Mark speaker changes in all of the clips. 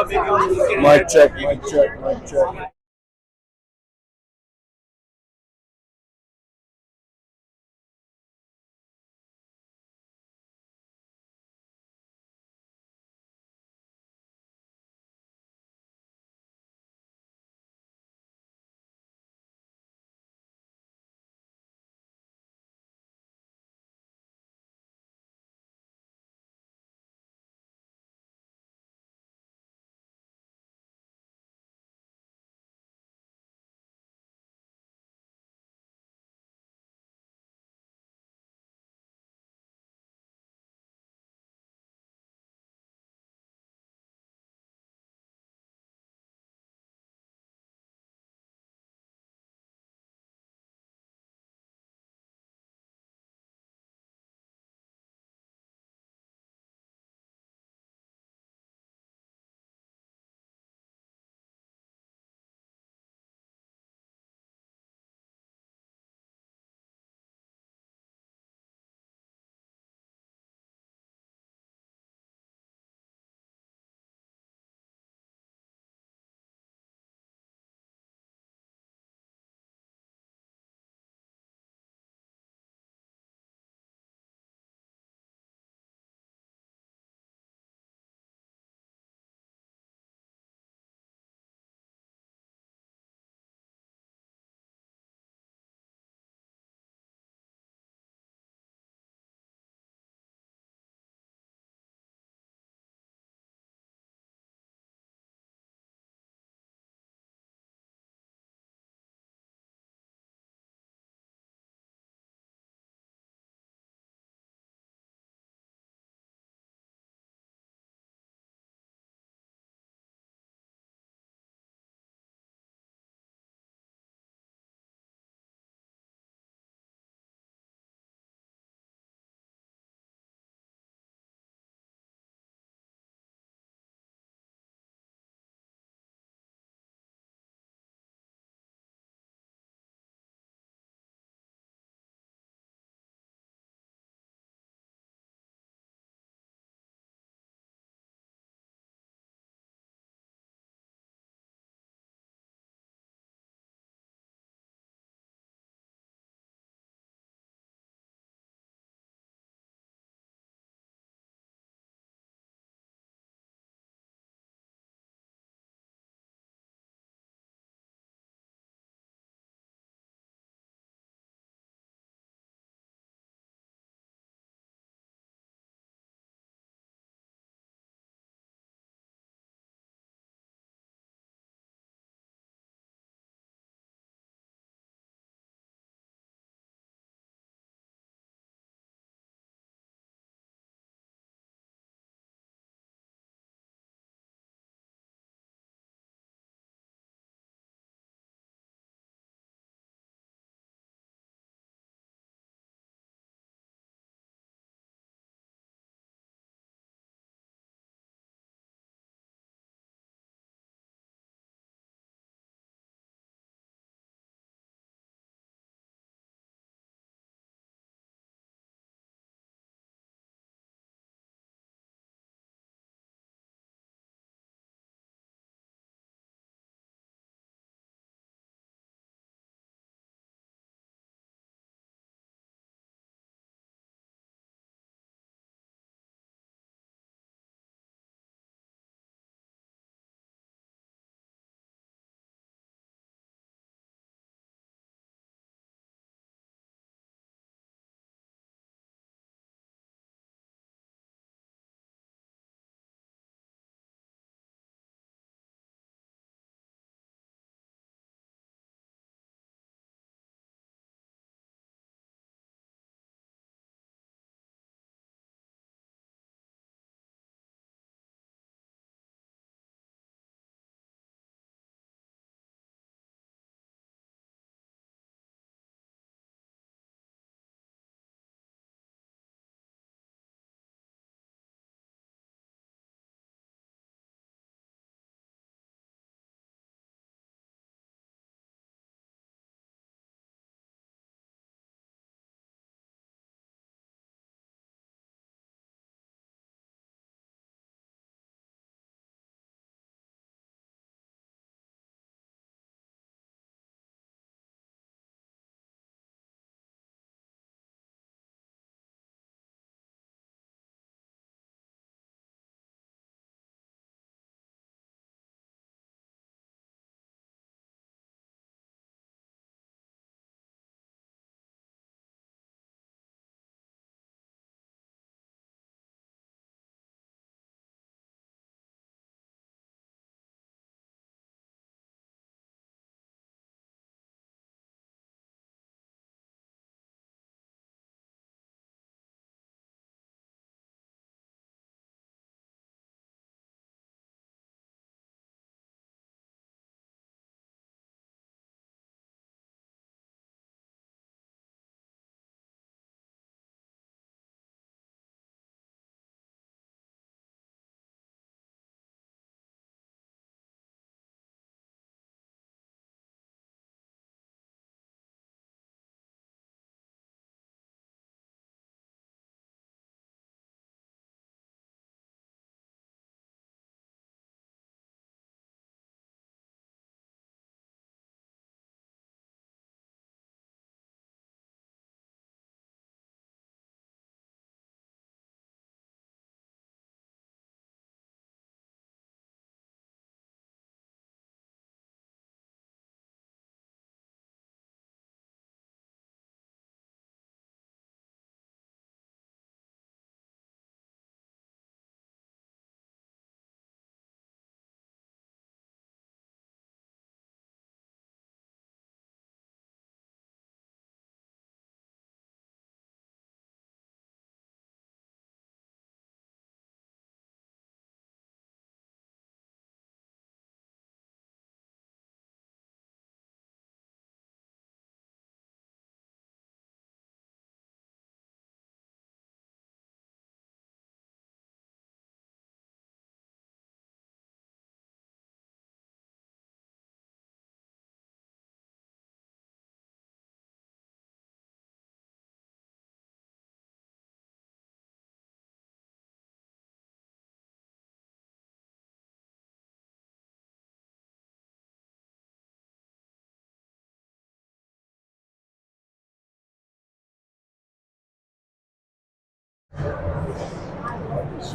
Speaker 1: Mic check, mic check, mic check.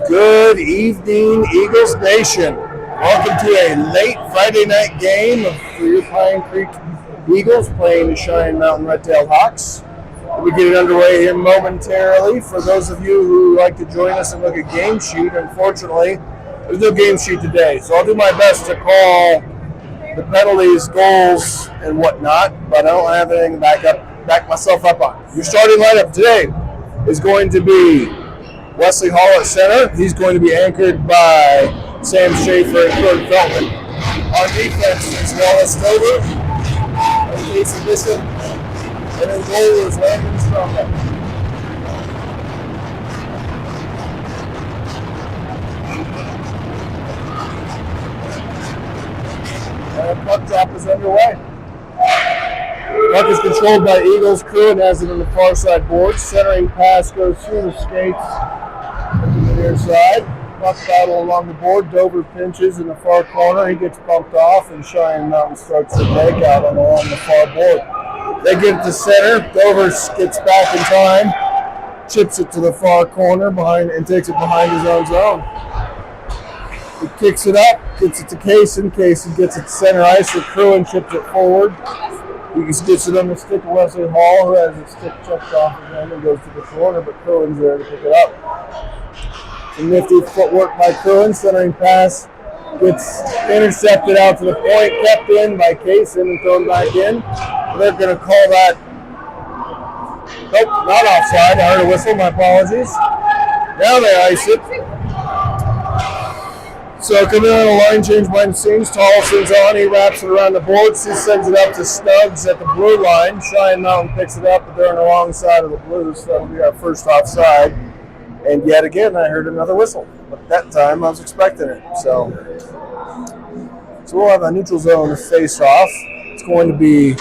Speaker 1: Good evening, Eagles Nation. Welcome to a late Friday night game for your Pine Creek Eagles playing the Cheyenne Mountain Red-tailed Hawks. We'll be getting underway here momentarily. For those of you who like to join us and look at game sheet, unfortunately, there's no game sheet today. So I'll do my best to call the penalties, goals, and whatnot, but I don't have anything to back myself up on. Your starting lineup today is going to be Wesley Hall at center. He's going to be anchored by Sam Schaefer and Kurt Feldman. On defense, it's Wallace Stover, Casey Bishop, and then goal is Landon Strumba. And puck drop is underway. Puck is controlled by Eagles crew and has it on the far side board. Centering pass goes through the skates to the near side. Puck battle along the board. Dover pinches in the far corner. He gets bumped off, and Cheyenne Mountain starts the breakout along the far board. They get it to center. Dover gets back in time, chips it to the far corner and takes it behind his own zone. He kicks it up, gets it to Kaysen. Kaysen gets it to center ice with Crew and chips it forward. He gets it on the stick of Wesley Hall, who has his stick checked off of him and goes to the corner, but Cruin's there to pick it up. Some nifty footwork by Cruin. Centering pass gets intercepted out to the point, kept in by Kaysen and thrown back in. They're going to call that, nope, not offside. I heard a whistle, my apologies. Now they ice it. So coming on a line change behind the scenes, Tolson's on, he wraps it around the boards, he sends it up to Snuggs at the blue line. Cheyenne Mountain picks it up, but they're on the wrong side of the blues, so that'll be our first offside. And yet again, I heard another whistle, but that time I was expecting it. So we'll have a neutral zone face-off. It's going to be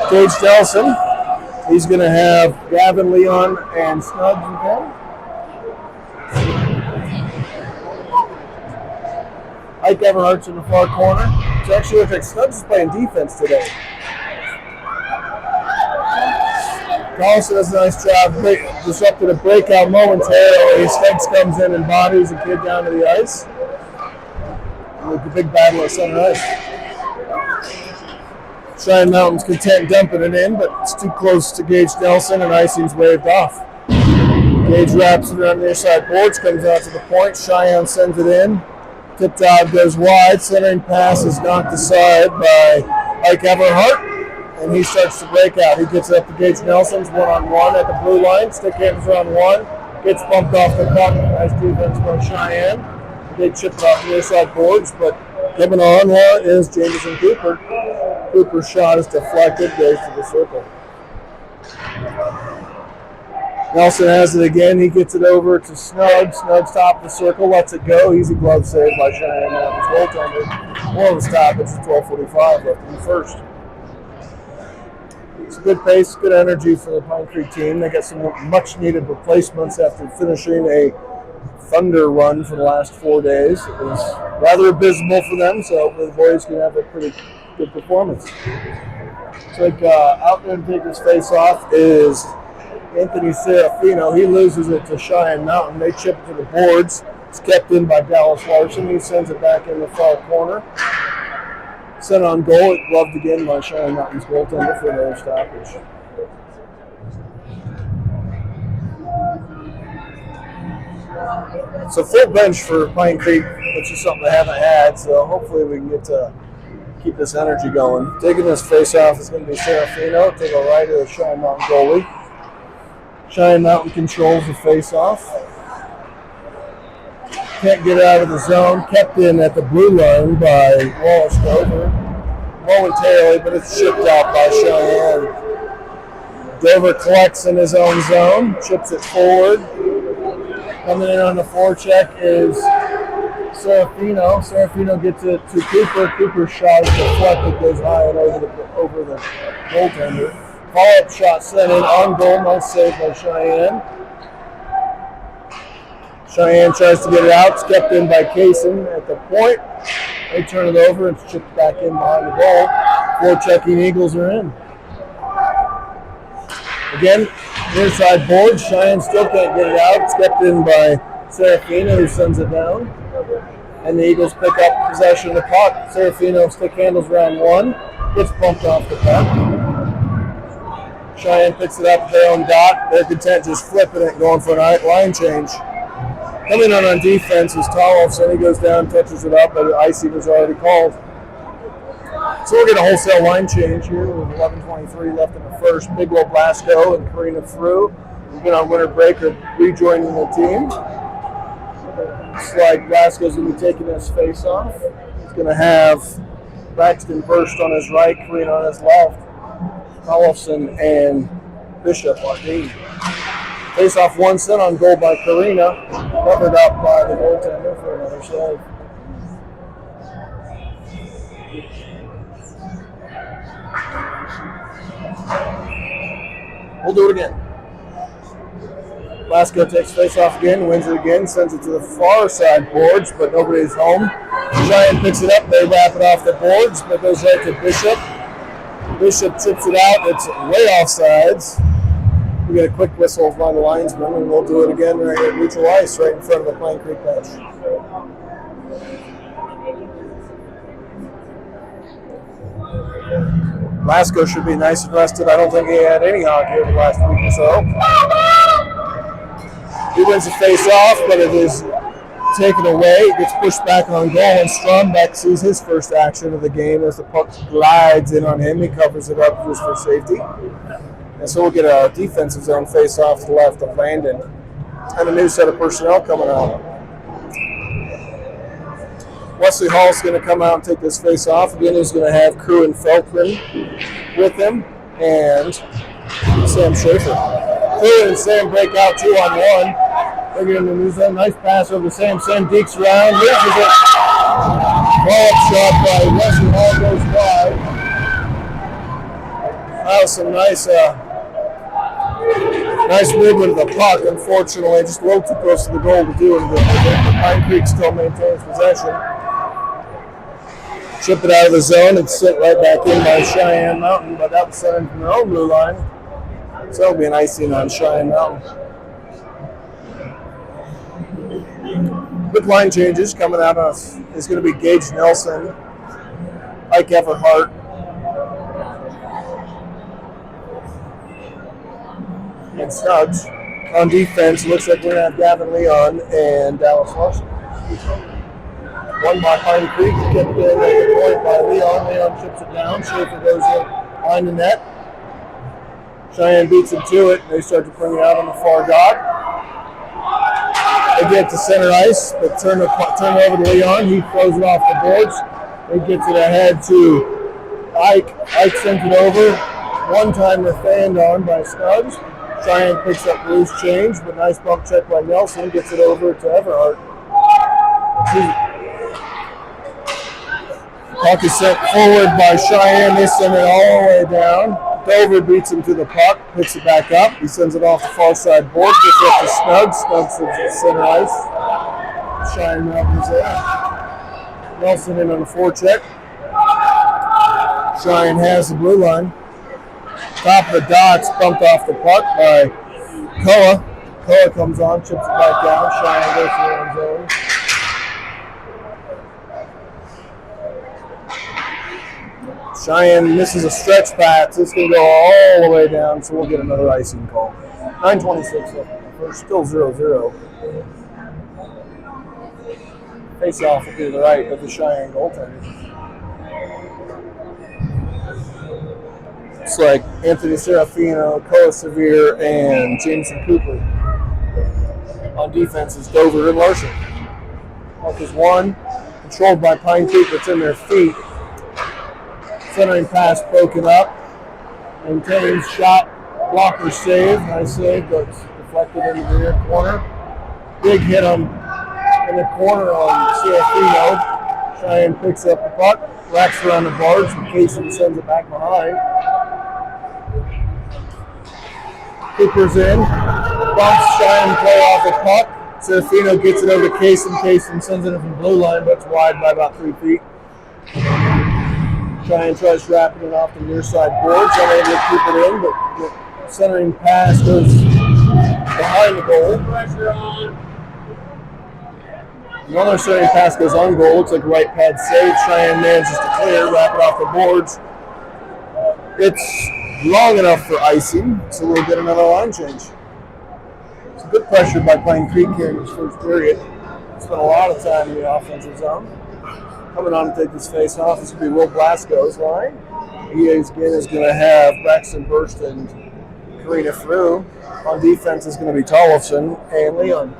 Speaker 1: Gage Nelson. He's going to have Gavin Leon and Snuggs again. Ike Everhart's in the far corner. It actually looks like Snuggs is playing defense today. Carlson does a nice job, disrupted a breakout momentarily. Snuggs comes in and bodies the kid down to the ice. With the big battle at center ice. Cheyenne Mountain's content dumping it in, but it's too close to Gage Nelson, and icing's waved off. Gage wraps it around the near side boards, comes out to the point. Cheyenne sends it in. Tipped out, goes wide. Centering pass is knocked aside by Ike Everhart, and he starts to break out. He gets it up to Gage Nelson's one-on-one at the blue line. Stick handles on one. Gets bumped off the puck. Nice defense by Cheyenne. They chipped off the near side boards, but coming on is Jameson Cooper. Cooper's shot is deflected, goes to the circle. Nelson has it again. He gets it over to Snuggs. Snuggs top of the circle, lets it go. Easy glove save by Cheyenne Mountain's goaltender. More of a stop. It's 12:45 left in the first. It's a good pace, good energy for the Pine Creek team. They got some much-needed replacements after finishing a thunder run for the last 4 days. It was rather abysmal for them, so the boys can have a pretty good performance. So out there to take his face off is Anthony Serafino. He loses it to Cheyenne Mountain. They chip it to the boards. It's kept in by Dallas Larson. He sends it back in the far corner. Sent on goal. It gloved again by Cheyenne Mountain's goaltender for another stoppage. So full bench for Pine Creek, which is something they haven't had. So hopefully we can get to keep this energy going. Taking this face off is going to be Serafino to the right of the Cheyenne Mountain goalie. Cheyenne Mountain controls the face-off. Can't get out of the zone. Kept in at the blue line by Wallace Dover momentarily, but it's shipped out by Cheyenne. Dover collects in his own zone, chips it forward. Coming in on the forecheck is Serafino. Serafino gets it to Cooper. Cooper's shot is deflected, goes high and over the goaltender. Follow-up shot sent in on goal, nice save by Cheyenne. Cheyenne tries to get it out. It's kept in by Kaysen at the point. They turn it over and it's chipped back in behind the goal. 4 checking Eagles are in. Again, Near side board, Cheyenne still can't get it out. It's kept in by Serafino, who sends it down. And the Eagles pick up possession of the puck. Serafino stick handles round one. Gets bumped off the puck. Cheyenne picks it up at their own dot. They're content just flipping it, going for a line change. Coming on defense is Tollefson. He goes down, touches it up, but icing was already called. So we'll get a wholesale line change here with 11:23 left in the first. Bigwell Blasco and Karina through. We've been on winter break or rejoining the team. Looks like Blasco's going to be taking this face off. He's going to have Braxton Burst on his right, Karina on his left. Tollefson and Bishop on D. Face off one set on goal by Karina, covered up by the goaltender for another save. We'll do it again. Blasco takes face off again, wins it again, sends it to the far side boards, but nobody's home. Cheyenne picks it up, they wrap it off the boards, but goes right to Bishop. Bishop chips it out, it's way offsides. We get a quick whistle by the linesman, and we'll do it again right here at neutral ice, right in front of the Pine Creek bench. Blasco should be nice and rested. I don't think he had any hockey over the last week or so. He wins the face-off, but it is taken away. It gets pushed back on goal, and Strombeck sees his first action of the game as the puck glides in on him. He covers it up just for safety. And so we'll get a defensive zone face-off to the left of Landon. And a new set of personnel coming out. Wesley Hall's going to come out and take this face-off. Again, he's going to have Crew and Feltman with him, and Sam Schaefer. Crew and Sam break out 2-on-1. They're getting the new zone. Nice pass over to Sam. Sam dekes around, loses it. Ball-up shot by Wesley Hall goes wide. That was some nice movement of the puck. Unfortunately, just a little too close to the goal to do anything. Pine Creek still maintains possession. Chip it out of the zone and sit right back in by Cheyenne Mountain, but that was sent in from their own blue line. So that'll be an icing on Cheyenne Mountain. Quick line changes coming out of is going to be Gage Nelson, Ike Everhart, and Snuggs. On defense, looks like we're going to have Gavin Leon and Dallas Larson. One by Pine Creek, kept in at the point by Leon. Leon chips it down. Schaefer goes in behind the net. Cheyenne beats him to it. They start to bring it out on the far dot. They get to center ice, but turn it over to Leon. He throws it off the boards. He gets it ahead to Ike. Ike sends it over. One-timer fanned on by Snuggs. Cheyenne picks up loose change, but nice bump check by Nelson. Gets it over to Everhart. Puck is sent forward by Cheyenne. They send it all the way down. Dover beats him to the puck, picks it back up. He sends it off the far side board, gets up to Snuggs. Snuggs sends it to center ice. Cheyenne Mountain is there. Nelson in on the forecheck. Cheyenne has the blue line. Top of the dots, bumped off the puck by Koa. Koa comes on, chips it back down. Cheyenne goes to the end zone. Cheyenne misses a stretch pass. It's going to go all the way down, so we'll get another icing call. 9:26 left. We're still 0-0. Face off will be to the right of the Cheyenne goaltender. It's like Anthony Serafino, Koa Severe, and Jameson Cooper. On defense is Dover and Larson. Puck is one, controlled by Pine Creek, that's in their feet. Centering pass broken up. Maintains shot. Blocker save. Nice save, but it's deflected into the rear corner. Big hit in the corner on Serafino. Cheyenne picks up the puck. Wraps around the bars. And Casey sends it back behind. Cooper's in. Bumps Cheyenne play off the puck. Serafino gets it over to Casey. Casey sends it in from blue line, but it's wide by about 3 feet. Cheyenne tries wrapping it off the near side boards. Unable to keep it in, but Centering pass goes behind the goal. Another centering pass goes on goal. Looks like a right pad save. Cheyenne manages to clear, wrap it off the boards. It's long enough for icing, so we'll get another line change. It's good pressure by Pine Creek here in this first period. Spent a lot of time in the offensive zone. Coming on to take this face off, this will be Will Blasco's line. He again is going to have Braxton Burst and Karina Frew. On defense is going to be Tollefson and Leon.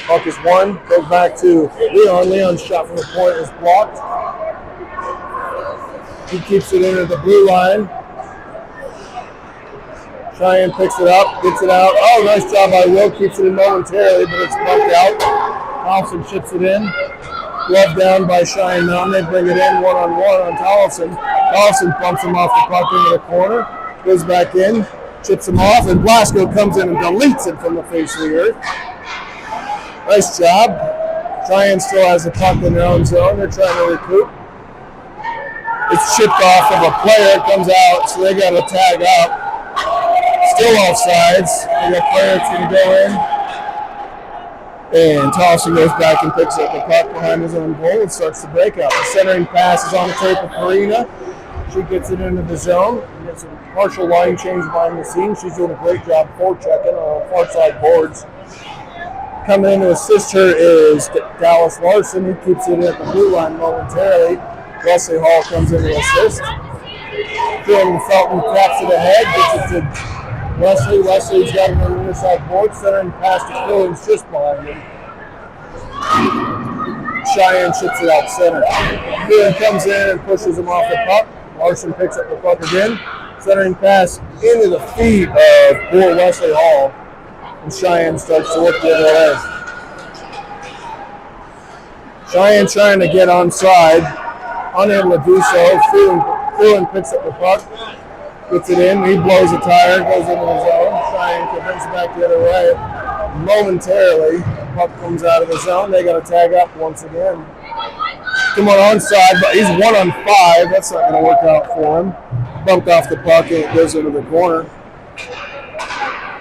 Speaker 1: Puck is won, goes back to Leon. Leon's shot from the point is blocked. He keeps it into the blue line. Cheyenne picks it up, gets it out. Oh, nice job by Will. Keeps it in momentarily, but it's bumped out. Tollefson chips it in. Glove down by Cheyenne Mountain. They bring it in one-on-one on Tollefson. Tollefson bumps him off the puck into the corner. Goes back in, chips him off, and Blasco comes in and deletes it from the face of the earth. Nice job. Cheyenne still has the puck in their own zone. They're trying to recoup. It's chipped off of a player. It comes out, so they got to tag up. Still offsides. They got player that's going to go in. And Tollefson goes back and picks up the puck behind his own goal and starts the breakout. The centering pass is on the tape of Karina. She gets it into the zone. Gets a partial line change behind the scenes. She's doing a great job forechecking on far side boards. Coming in to assist her is Dallas Larson. He keeps it at the blue line momentarily. Wesley Hall comes in to assist. Jordan Felton taps it ahead, gets it to Wesley. Wesley's got it on the inner side board. Centering pass to Quillen's just behind him. Cheyenne chips it out center. Quillen comes in and pushes him off the puck. Larson picks up the puck again. Centering pass into the feet of poor Wesley Hall. And Cheyenne starts to look the other way. Cheyenne trying to get onside. Unable to do so. Quillen picks up the puck. Gets it in. He blows a tire. Goes into the zone. Cheyenne brings it back the other way. Momentarily, the puck comes out of the zone. They got to tag up once again. Come on onside, but he's 1-on-5. That's not going to work out for him. Bumped off the puck and it goes into the corner.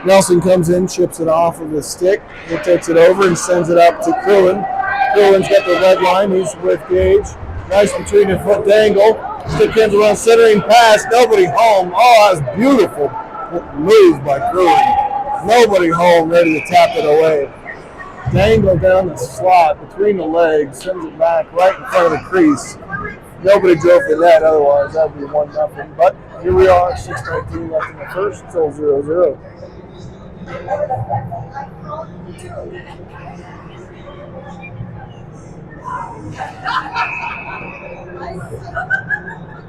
Speaker 1: Nelson comes in, chips it off of his stick. He takes it over and sends it up to Quillen. Quillen's got the red line. He's with Gage. Nice between the foot dangle. Stick ends around centering pass. Nobody home. Oh, that was beautiful move by Quillen. Nobody home, ready to tap it away. Dangle down the slot between the legs, sends it back right in front of the crease. Nobody drove the net, otherwise that would be 1-0. But here we are, 6:19 left in the first, still 0-0.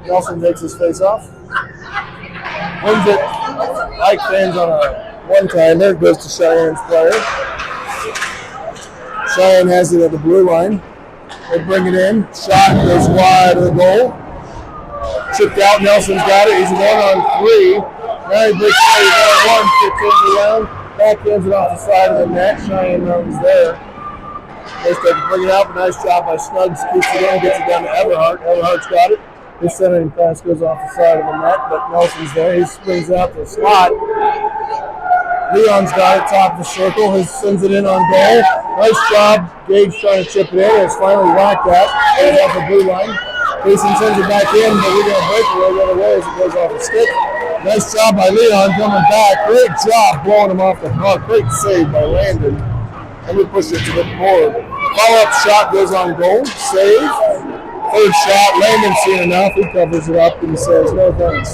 Speaker 1: Nelson makes his face off. Wins it. Mike fans on a one-timer. Goes to Cheyenne's player. Cheyenne has it at the blue line. They bring it in. Shot goes wide of the goal. Chipped out. Nelson's got it. He's 1-on-3. Now he breaks away. He's 1-on-1. Turns around. Backhands it off the side of the net. Cheyenne Mountain's there. They start to bring it out. Nice job by Snugs. Keeps it in. Gets it down to Everhart. Everhart's got it. His centering pass goes off the side of the net, but Nelson's there. He springs out to the slot. Leon's got it top of the circle. He sends it in on goal. Nice job. Gage trying to chip it in. It's finally whacked at. Goes off the blue line. Mason sends it back in, but we're going to break it the other way as it goes off the stick. Nice job by Leon coming back. Great job blowing him off the puck. Great save by Landon. And we push it to the board. Follow-up shot goes on goal. Save. Third shot. Landon's seen enough. He covers it up and he says, no thanks.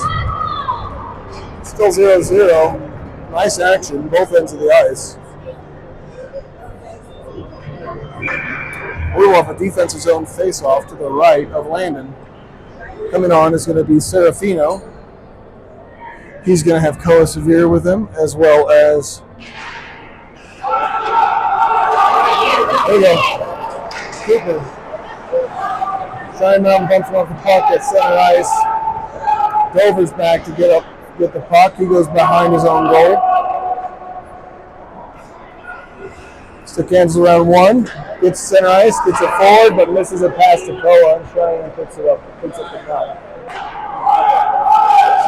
Speaker 1: Still 0-0. Nice action, both ends of the ice. We will have a defensive zone face-off to the right of Landon. Coming on is going to be Serafino. He's going to have Koa Severe with him, as well as... There we go. Cooper. Cheyenne Mountain bumps him off the puck at center ice. Dover's back to get the puck. He goes behind his own goal. Stick hands around one. Gets center ice, gets it forward, but misses a pass to Koa. And Cheyenne picks up the puck.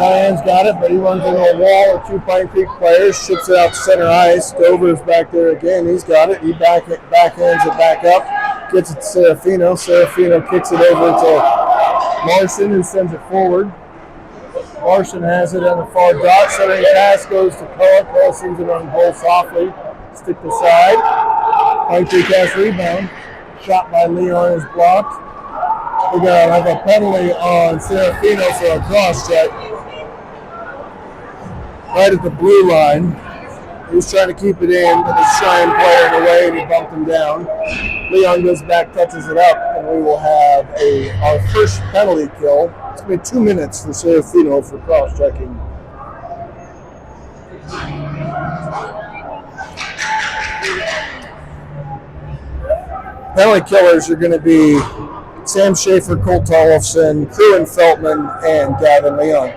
Speaker 1: Cheyenne's got it, but he runs into a wall of 2 Pine Creek players, ships it out to center ice. Dover's back there again. He's got it. He backhands it back up, gets it to Serafino. Serafino kicks it over to Larson, who sends it forward. Larson has it on the far dot. Centering pass goes to Koa. Koa sends it on goal softly. Stick to side. Pine Creek has rebound. Shot by Leon is blocked. We're going to have a penalty on Serafino for a cross check. Right at the blue line. He was trying to keep it in, but his Cheyenne player in the way, and he bumped him down. Leon goes back, touches it up, and we will have our first penalty kill. It's going to be 2 minutes for Serafino for cross-checking. Penalty killers are going to be Sam Schaefer, Colt Tollefson, Kruin Feltman, and Gavin Leon.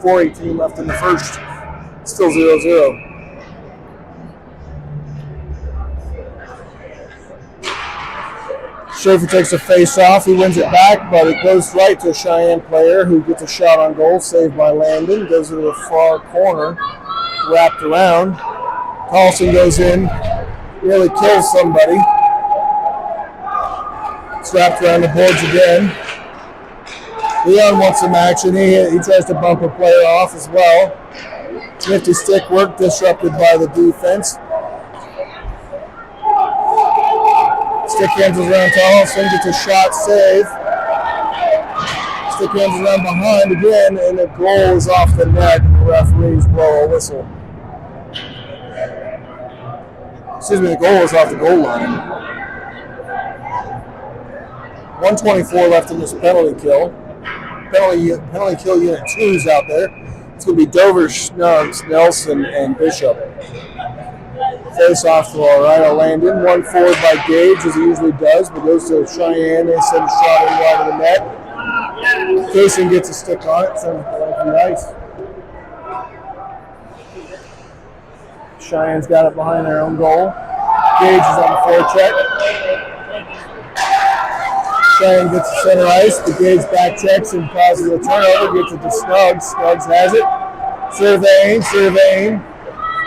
Speaker 1: 4:18 left in the first. Still 0-0. Schaefer takes a face-off. He wins it back, but it goes right to a Cheyenne player who gets a shot on goal, saved by Landon. Goes to the far corner, wrapped around. Carlson goes in, really kills somebody. It's wrapped around the boards again. Leon wants some action. He tries to bump a player off as well. Nifty stick work disrupted by the defense. Stick handles around Tollefson, gets a shot, save. Stick handles around behind again, and the goal is off the net, and the referees blow a whistle. Excuse me, the goal is off the goal line. 1:24 left in this penalty kill. Penalty kill unit 2 is out there. It's going to be Dover, Schnuggs, Nelson, and Bishop. Face off to our right of Landon. One forward by Gage, as he usually does, but goes to Cheyenne. They send a shot in wide of the net. Casey gets a stick on it, sends it to left the ice. Cheyenne's got it behind their own goal. Gage is on the forecheck. Cheyenne gets to center ice. The Gage back checks and causes a turnover. Gets it to Snuggs. Snuggs has it. Surveying.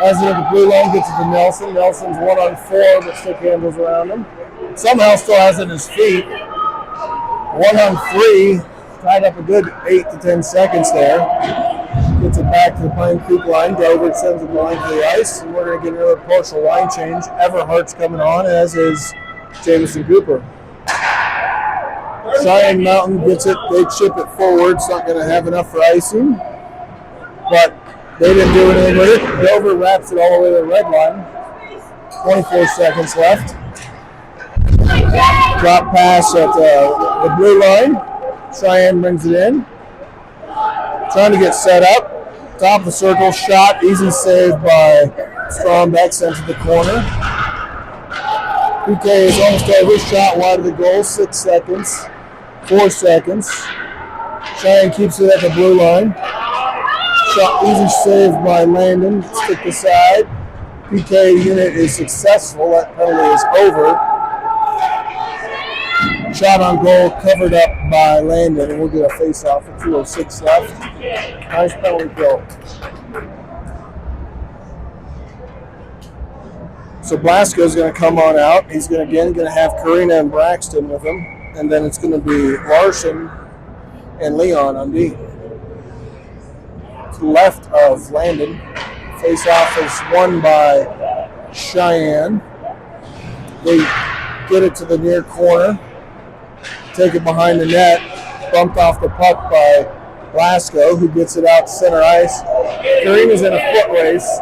Speaker 1: Has it at the blue line. Gets it to Nelson. Nelson's 1-on-4, but stick handles around him. Somehow still has it in his feet. 1-on-3. Tied up a good 8 to 10 seconds there. Gets it back to the Pine Creek line. Dover sends it line to the ice. And we're going to get another partial line change. Everhart's coming on, as is Jameson Cooper. Cheyenne Mountain gets it. They chip it forward. It's not going to have enough for icing. But they didn't do anything with it. Dover wraps it all the way to the red line. 24 seconds left. Drop pass at the blue line. Cheyenne brings it in. Trying to get set up. Top of the circle. Shot. Easy save by Strombeck. Sent to the corner. PK is almost over. Shot wide of the goal. 6 seconds. 4 seconds. Cheyenne keeps it at the blue line. Shot easy save by Landon. Stick to side. PK unit is successful. That penalty is over. Shot on goal covered up by Landon, and we'll get a face-off at 2:06 left. Nice penalty kill. So Blasco's going to come on out. He's going to have Karina and Braxton with him. And then it's going to be Larson and Leon on D. To the left of Landon. Face-off is won by Cheyenne. They get it to the near corner. Take it behind the net. Bumped off the puck by Blasco, who gets it out to center ice. Karina's in a foot race.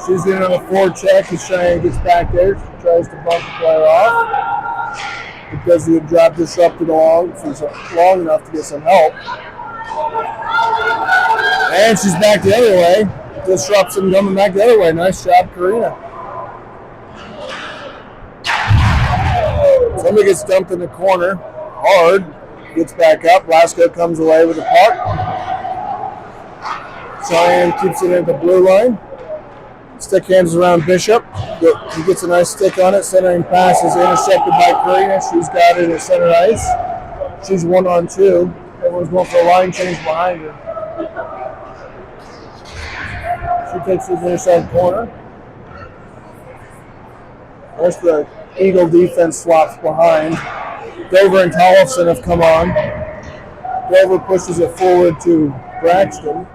Speaker 1: She's getting on the forecheck as Cheyenne gets back there. She tries to bump the player off because the drop disrupted long enough to get some help. And she's back the other way. Disrupts him coming back the other way. Nice job, Karina. Somebody gets dumped in the corner. Hard. Gets back up. Blasco comes away with the puck. Cheyenne keeps it at the blue line. Stick hands around Bishop. He gets a nice stick on it. Centering pass is intercepted by Karina. She's got it at center ice. She's 1-on-2. Everyone's going for a line change behind her. She takes the near side corner. There's the Eagle defense swaps behind. Dover and Tollefson have come on. Dover pushes it forward to Braxton.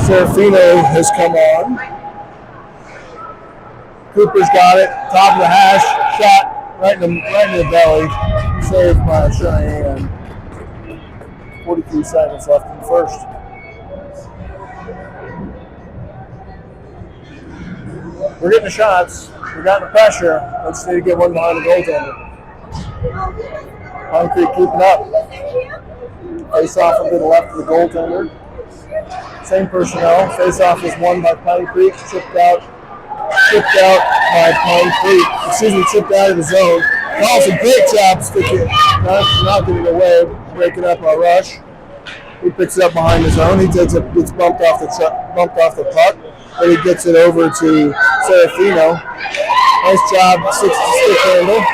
Speaker 1: Serafino has come on. Cooper's got it. Top of the hash. Shot right in the belly. Saved by Cheyenne. 43 seconds left in the first. We're getting the shots. We're getting the pressure. Let's need to get one behind the goaltender. Pine Creek keeping up. Face off to the left of the goaltender. Same personnel. Face off is won by Pine Creek. Chipped out by Pine Creek. Chipped out of the zone. Carlson, great job sticking, not getting away, breaking up our rush. He picks it up behind the zone. He takes it, gets bumped off the puck, but he gets it over to Serafino. Nice job, stick handle.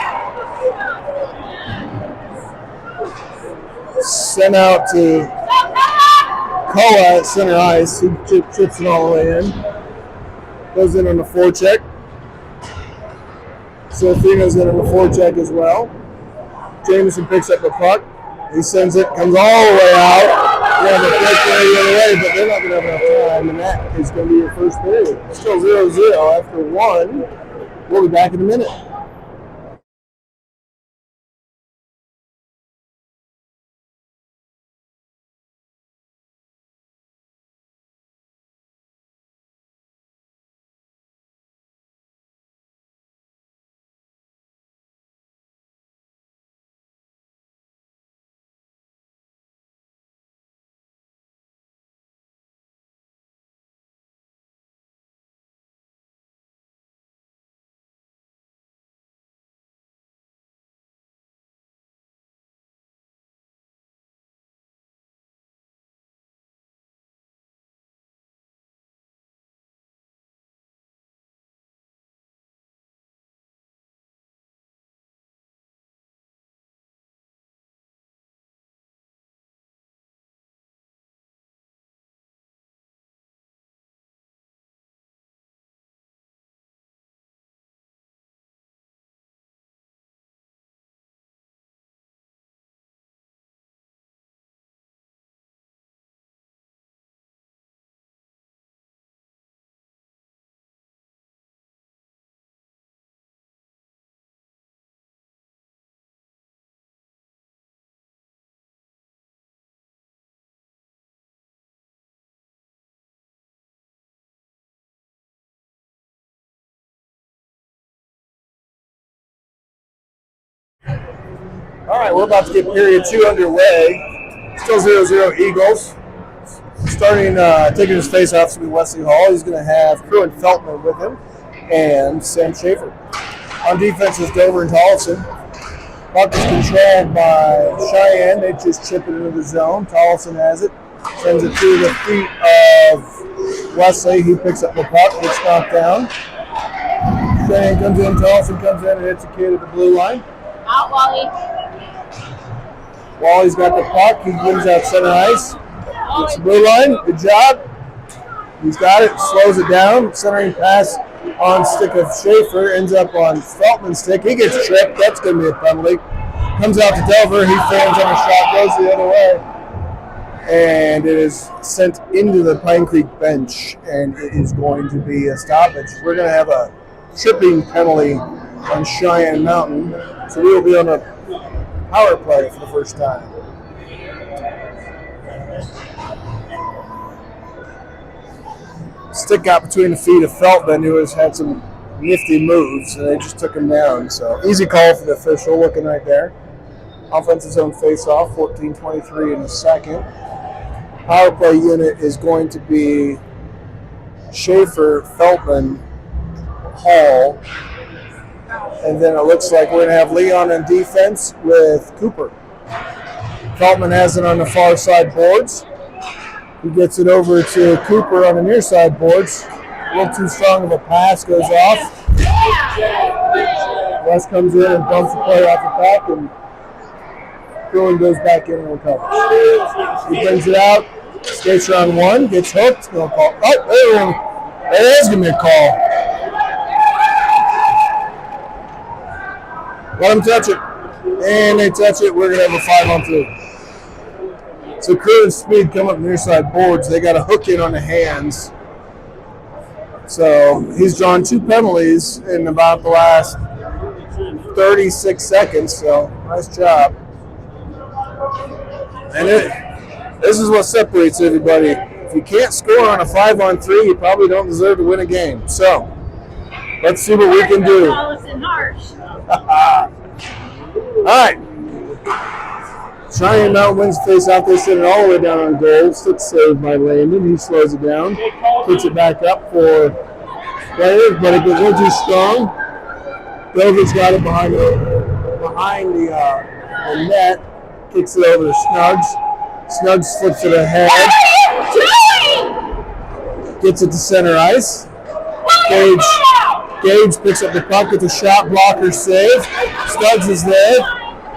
Speaker 1: Sent out to Koa at center ice. He chips it all the way in. Goes in on the forecheck. Serafino's in on the forecheck as well. Jameson picks up the puck. He sends it, comes all the way out. We have a breakaway the other way, but they're not going to have enough time, and that is going to be your first period. Still 0-0 after one. We'll be back in a minute. All right, we're about to get period 2 underway. Still 0-0 Eagles. Starting, taking his face off to be Wesley Hall. He's going to have Crew and Feltman with him and Sam Schaefer. On defense is Dover and Tollefson. Puck is controlled by Cheyenne. They just chip it into the zone. Tollefson has it. Sends it to the feet of Wesley. He picks up the puck. Gets knocked down. Cheyenne comes in. Tollefson comes in and hits a kid at the blue line.
Speaker 2: Out, Wally.
Speaker 1: Wally's got the puck. He brings out center ice. Gets the blue line. Good job. He's got it. Slows it down. Centering pass on stick of Schaefer. Ends up on Feltman's stick. He gets tripped. That's going to be a penalty. Comes out to Dover. He fans on a shot. Goes the other way. And it is sent into the Pine Creek bench. And it is going to be a stoppage. We're going to have a tripping penalty on Cheyenne Mountain. So we will be on a power play for the first time. Stick got between the feet of Feltman, who has had some nifty moves, and they just took him down. So easy call for the official, looking right there. Offensive zone face-off, 14:23 in the second. Power play unit is going to be Schaefer, Feltman, Hall, and then it looks like we're going to have Leon on defense with Cooper. Feltman has it on the far side boards. He gets it over to Cooper on the near side boards. A little too strong of a pass, goes off. West comes in and bumps the player off the back, and Cruin goes back in and recovers. He brings it out, skates around one, gets hooked. No call. Oh, there is going to be a call. Let them touch it. And they touch it. We're going to have a 5-on-3. So Cruin and Speed come up near side boards. They got a hook in on the hands. So he's drawn 2 penalties in about the last 36 seconds. So nice job. And this is what separates everybody. If you can't score on a 5-on-3, you probably don't deserve to win a game. So let's see what we can do. All right. Cheyenne Mountain wins the face-off. They send it all the way down on goal. Stick saved by Landon. He slows it down. Puts it back up for players, but it goes a little too strong. Dover's got it behind the net. Kicks it over to Snugs. Snugs flips it ahead. Gets it to center ice. Gage picks up the puck. Gets a shot blocker save. Snugs is there.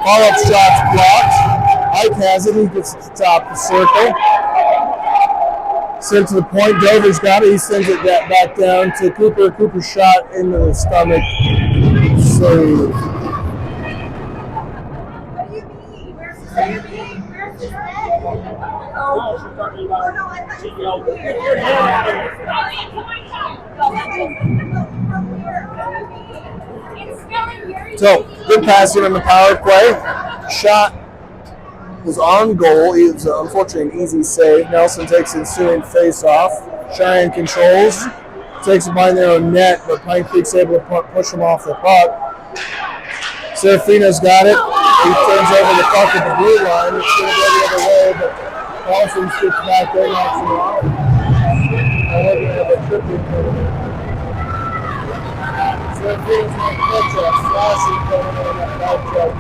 Speaker 1: Follow-up shot's blocked. Ike has it. He gets to the top of the circle. Sent to the point. Dover's got it. He sends it back down to Cooper. Cooper's shot into the stomach. Save. So, good passing on the power play. Shot was on goal. It was unfortunately an easy save. Nelson takes ensuing face-off. Cheyenne controls. Takes it behind their own net, but Pine Creek's able to push them off the puck. Serafino's got it. He turns over the puck at the blue line. It's going to go the other way, but Paulson gets back there, knocks him off. And we're going to have a tripping tournament. Serafino's going to catch a flashing coming on that back check.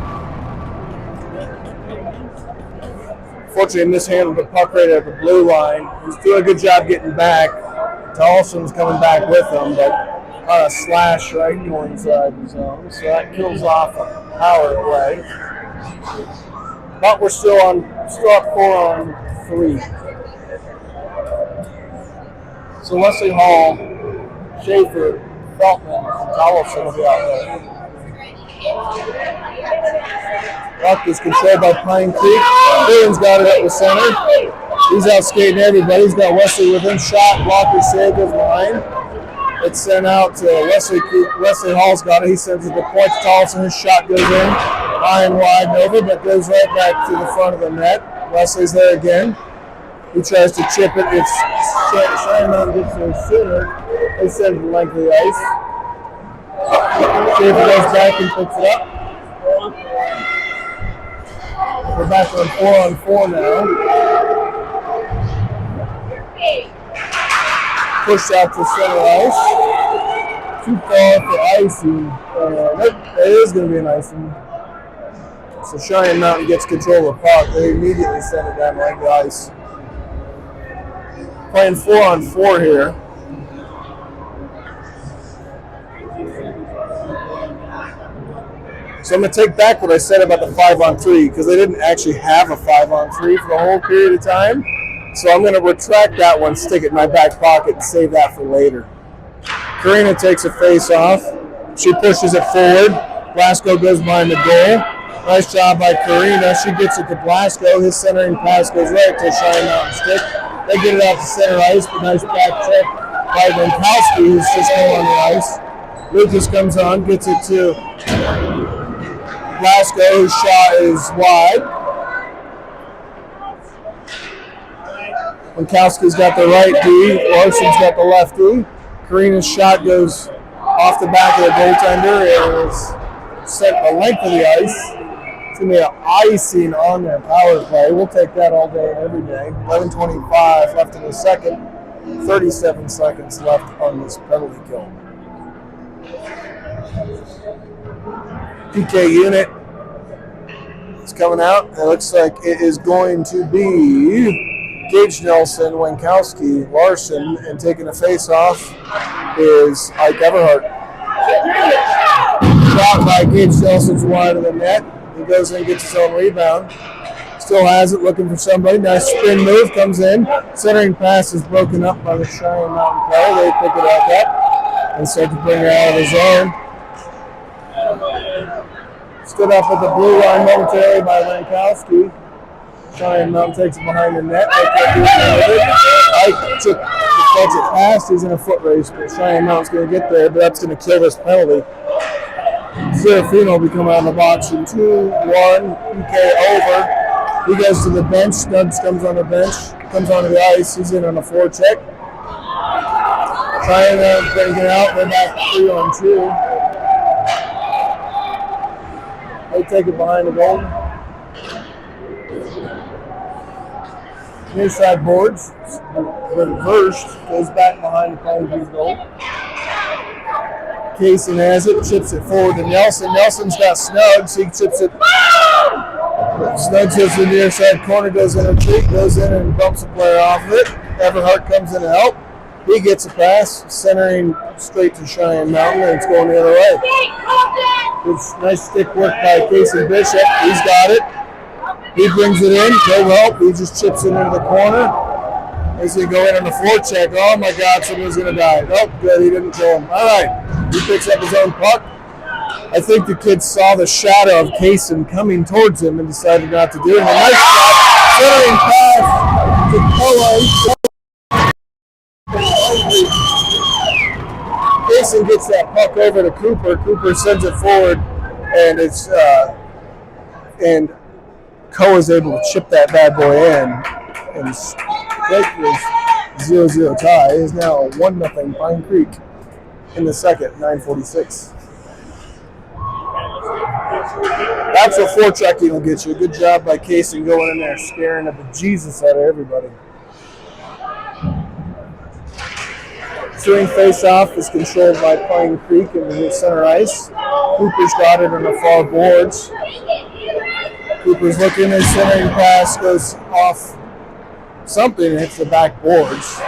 Speaker 1: Unfortunately, mishandled the puck right at the blue line. He's doing a good job getting back. Tolson's coming back with him, but on a slash right going inside the zone. So that kills off a power play. But we're still up 4-on-3. So Leslie Hall, Schaefer, Feltman, and Tollefson will be out there. Puck is controlled by Pine Creek. Bruins got it up the center. He's out skating everybody. He's got Wesley with him. Shot, blocker, save, goes behind. It's sent out to Wesley. Wesley Hall's got it. He sends it to point to Tollefson. His shot goes in. High and wide and over, but goes right back to the front of the net. Wesley's there again. He tries to chip it. It's Cheyenne Mountain gets there sooner. They send it to the length of the ice. Schaefer goes back and picks it up. We're back on 4-on-4 now. Pushed out to center ice. Too far for icing. It is going to be an icing. So Cheyenne Mountain gets control of the puck. They immediately send it down like the ice. Playing 4-on-4 here. So I'm going to take back what I said about the 5-on-3 because they didn't actually have a 5-on-3 for the whole period of time. So I'm going to retract that one, stick it in my back pocket, and save that for later. Karina takes a face-off. She pushes it forward. Blasco goes behind the goal. Nice job by Karina. She gets it to Blasco. His centering pass goes right to Cheyenne Mountain stick. They get it out to center ice, but nice back check by Winkowski, who's just still on the ice. Lucas comes on, gets it to Blasco, whose shot is wide. Winkowski's got the right D. Larson's got the left D. Karina's shot goes off the back of the goaltender and is set the length of the ice. It's going to be an icing on their power play. We'll take that all day and every day. 11:25 left in the second. 37 seconds left on this penalty kill. PK unit is coming out. It looks like it is going to be Gage Nelson, Winkowski, Larson, and taking a face-off is Ike Everhart. Shot by Gage Nelson's wide of the net. He goes in and gets his own rebound. Still has it, looking for somebody. Nice spin move, comes in. Centering pass is broken up by the Cheyenne Mountain player. They pick it back up and start to bring it out of his zone. Stood up at the blue line momentarily by Lankowski. Cheyenne Mountain takes it behind the net. Ike took the defensive pass. He's in a foot race, but Cheyenne Mountain's going to get there, but that's going to kill this penalty. Serafino will be coming out of the box in 2-1. PK over. He goes to the bench. Studs comes on the bench. Comes onto the ice. He's in on a forecheck. Cheyenne Mountain breaking it out. They're back 3-on-2. They take it behind the goal. Near side boards, reversed, goes back behind the Pine View goal. Kaysen has it, chips it forward to Nelson. Nelson's got Snugs, he chips it. Snugs goes to the near side corner, goes in a retreat, goes in and bumps the player off of it. Everhart comes in to help. He gets a pass, centering straight to Cheyenne Mountain, and it's going the other way. It's nice stick work by Kaysen Bishop. He's got it. He brings it in, no help. He just chips it into the corner. He's going to go in on the forecheck. Oh my God, someone's going to die. Nope, good, he didn't kill him. All right, he picks up his own puck. I think the kid saw the shadow of Kaysen coming towards him and decided not to do it. And a nice shot, centering pass to Cohen. Kaysen gets that puck over to Cooper. Cooper sends it forward, and it's and Coe is able to chip that bad boy in, and it was 0-0 tie. It is now a 1-0 Pine Creek in the second, 9:46. That's what forechecking will get you. Good job by Kaysen going in there, scaring the bejesus out of everybody. Ensuing face-off is controlled by Pine Creek in the center ice. Cooper's got it on the far boards. Cooper's looking, his centering pass goes off something and hits the back boards.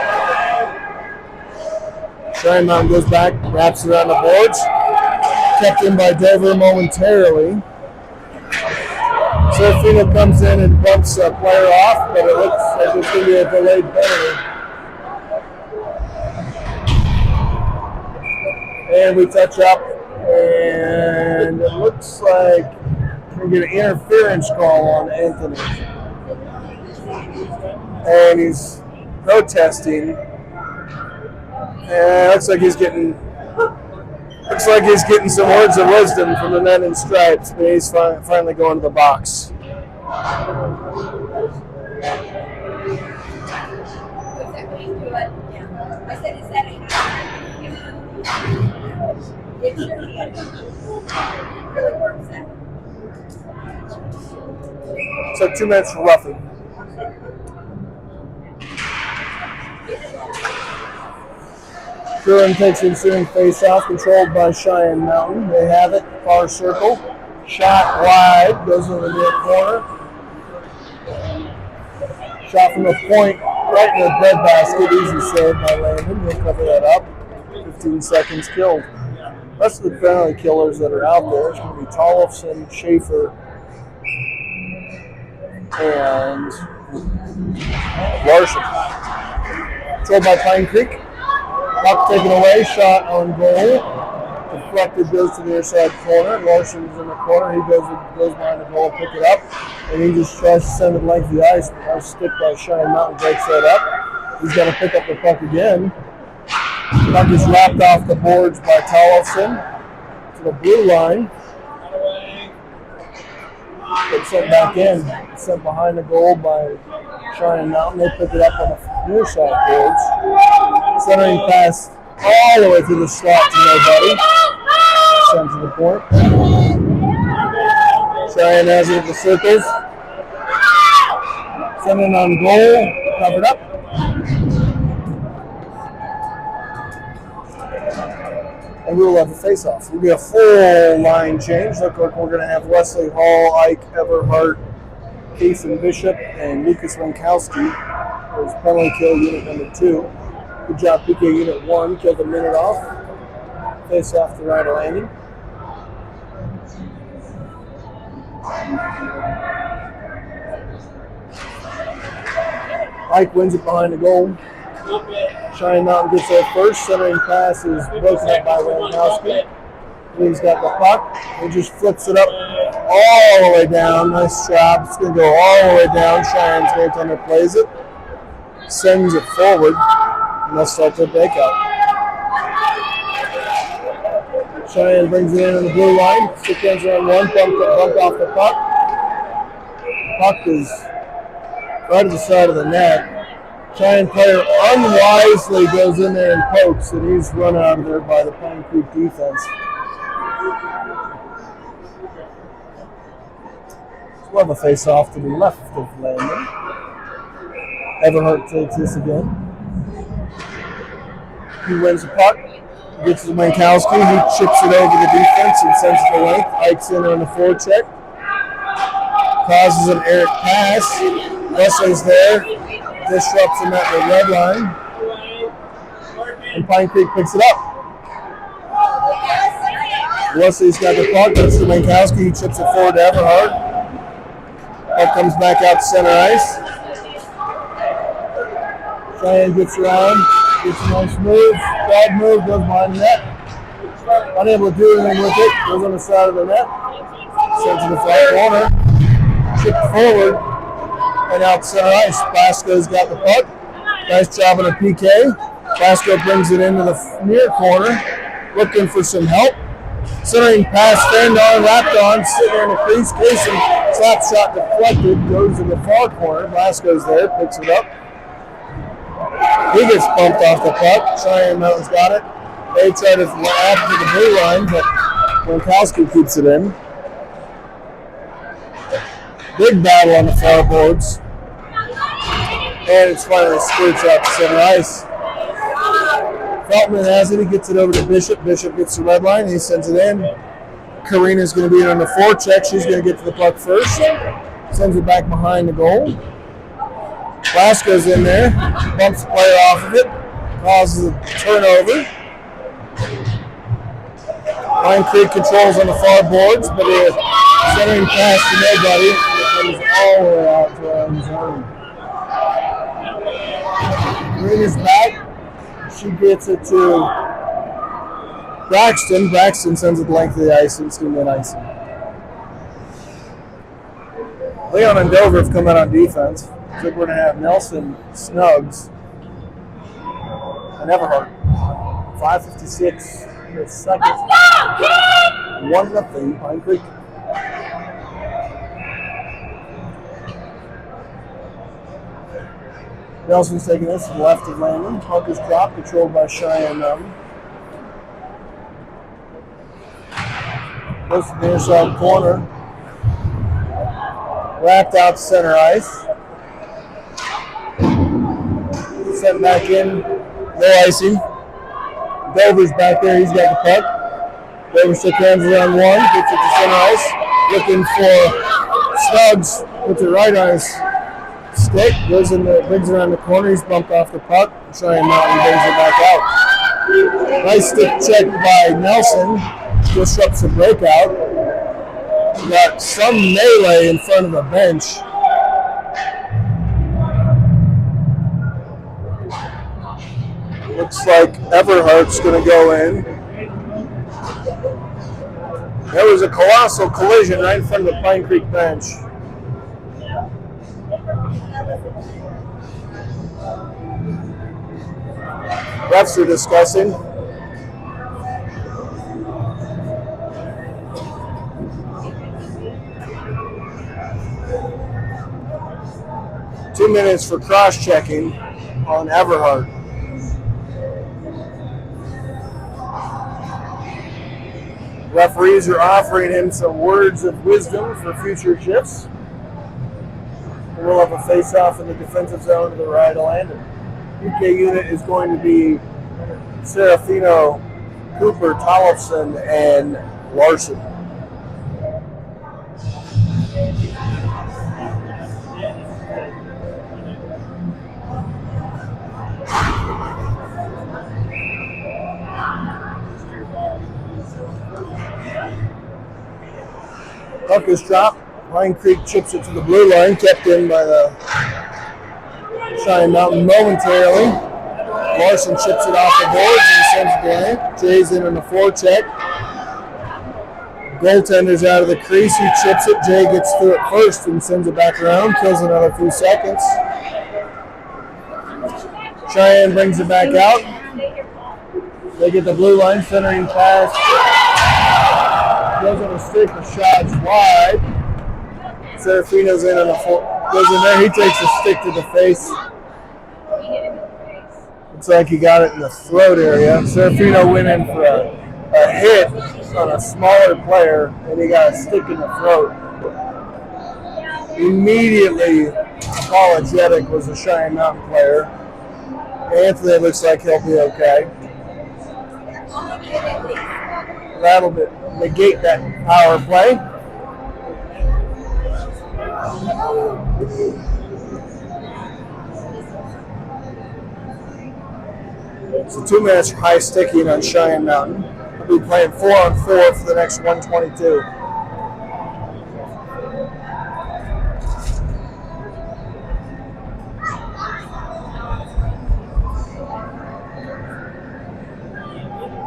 Speaker 1: Cheyenne Mountain goes back, wraps around the boards. Kept in by Dover momentarily. Serafino comes in and bumps a player off, but it looks like it's going to be a delayed penalty. And we touch up, and it looks like we're going to get an interference call on Anthony. And he's protesting. And it looks like he's getting some words of wisdom from the men in stripes, but he's finally going to the box. So 2 minutes for roughing. Curran takes the ensuing face-off, controlled by Cheyenne Mountain. They have it, far circle. Shot wide, goes in the near corner. Shot from the point, right in the breadbasket. Easy save by Landon. He'll cover that up. 15 seconds killed. The rest of the penalty killers that are out there is going to be Tollefson, Schaefer, and Larson. Controlled by Pine Creek. Puck taken away, shot on goal. Deflected, goes to the near side corner. Larson's in the corner. He goes behind the goal, pick it up, and he just tries to send it length of the ice. Our stick by Cheyenne Mountain breaks that up. He's got to pick up the puck again. Puck is wrapped off the boards by Tollefson to the blue line. It's sent back in. It's sent behind the goal by Cheyenne Mountain. They pick it up on the near side boards. Centering pass all the way through the slot to nobody. Sent to the point. Cheyenne has it at the circles. Sending on goal. Covered up. And we will have a face-off. We'll get a full line change. Look like we're going to have Wesley Hall, Ike Everhart, Kaysen Bishop, and Lucas Lankowski as penalty kill unit number 2. Good job, PK unit 1. Killed a minute off. Face off the right of landing. Mike wins it behind the goal. Cheyenne Mountain gets there first. Centering pass is broken up by Lankowski. He's got the puck. He just flips it up all the way down. Nice job. It's going to go all the way down. Cheyenne's goaltender plays it. Sends it forward. And they'll start their breakout. Cheyenne brings it in on the blue line. Stick ends around one. Bump off the puck. Puck is right at the side of the net. Cheyenne player unwisely goes in there and pokes, and he's run out of there by the Pine Creek defense. So we'll have a face-off to the left of Landon. Everhart takes this again. He wins the puck, gets to Mankowski. He chips it over the defense and sends it to length. Ike's in on the forecheck. Causes an errant pass. Wesley's there. Disrupts him at the red line. And Pine Creek picks it up. Wesley's got the puck. That's to Mankowski. He chips it forward to Everhart. Puck comes back out to center ice. Cheyenne gets around. Gets a nice move. Bad move. Goes behind the net. Unable to do anything with it. Goes on the side of the net. Sends it to the far corner. Chipped forward. And out center ice. Blasco's got the puck. Nice job on a PK. Blasco brings it into the near corner. Looking for some help. Centering pass, stand on, wrapped on, sitting there in the crease. Casey, slap shot deflected, goes to the far corner. Blasco's there, picks it up. He gets bumped off the puck. Cheyenne Mountain's got it. They try to add to the blue line, but Lankowski keeps it in. Big battle on the far boards. And it's finally squirts out to center ice. Feltman has it. He gets it over to Bishop. Bishop gets the red line. He sends it in. Karina's going to be in on the forecheck. She's going to get to the puck first. Sends it back behind the goal. Blasco's in there. Bumps the player off of it. Causes a turnover. Pine Creek controls on the far boards, but it's centering pass to nobody. It comes all the way out to our own zone. Karina's back. She gets it to Braxton. Braxton sends it the length of the ice, and it's going to be an icing. Leon and Dover have come out on defense. So we're going to have Nelson, Snuggs, and Everhart. 5:56 in the second. 1-0 Pine Creek. Nelson's taking this to the left of Landon. Puck is dropped, controlled by Cheyenne Mountain. Goes to the near side corner. Wrapped out to center ice. Sent back in. No icing. Dover's back there. He's got the puck. Dover stick hands around one. Gets it to center ice. Looking for Snuggs. Puts it right on his stick, goes in the, brings it around the corner. He's bumped off the puck. Cheyenne Mountain brings it back out. Nice stick check by Nelson. Disrupts the breakout. We got some melee in front of the bench. Looks like Everhart's going to go in. There was a colossal collision right in front of the Pine Creek bench. Refs are discussing. Two minutes for cross-checking on Everhart. Referees are offering him some words of wisdom for future shifts. We'll have a face-off in the defensive zone to the right of Landon. UK unit is going to be Serafino, Cooper, Tollefson, and Larson. Puck is dropped. Pine Creek chips it to the blue line, kept in by the Cheyenne Mountain momentarily. Larson chips it off the boards and sends it in. Jay's in on the forecheck. Goaltender's out of the crease. He chips it. Jay gets through it first and sends it back around. Kills another few seconds. Cheyenne brings it back out. They get the blue line, centering pass. Goes on a stick. The shot's wide. Serafino's in on the goes in there. He takes a stick to the face. Looks like he got it in the throat area. Serafino went in for a hit on a smaller player, and he got a stick in the throat. Immediately apologetic was the Cheyenne Mountain player. Anthony looks like he'll be okay. That'll negate that power play. It's a 2-match high sticking on Cheyenne Mountain. We'll be playing 4-on-4 for the next 122.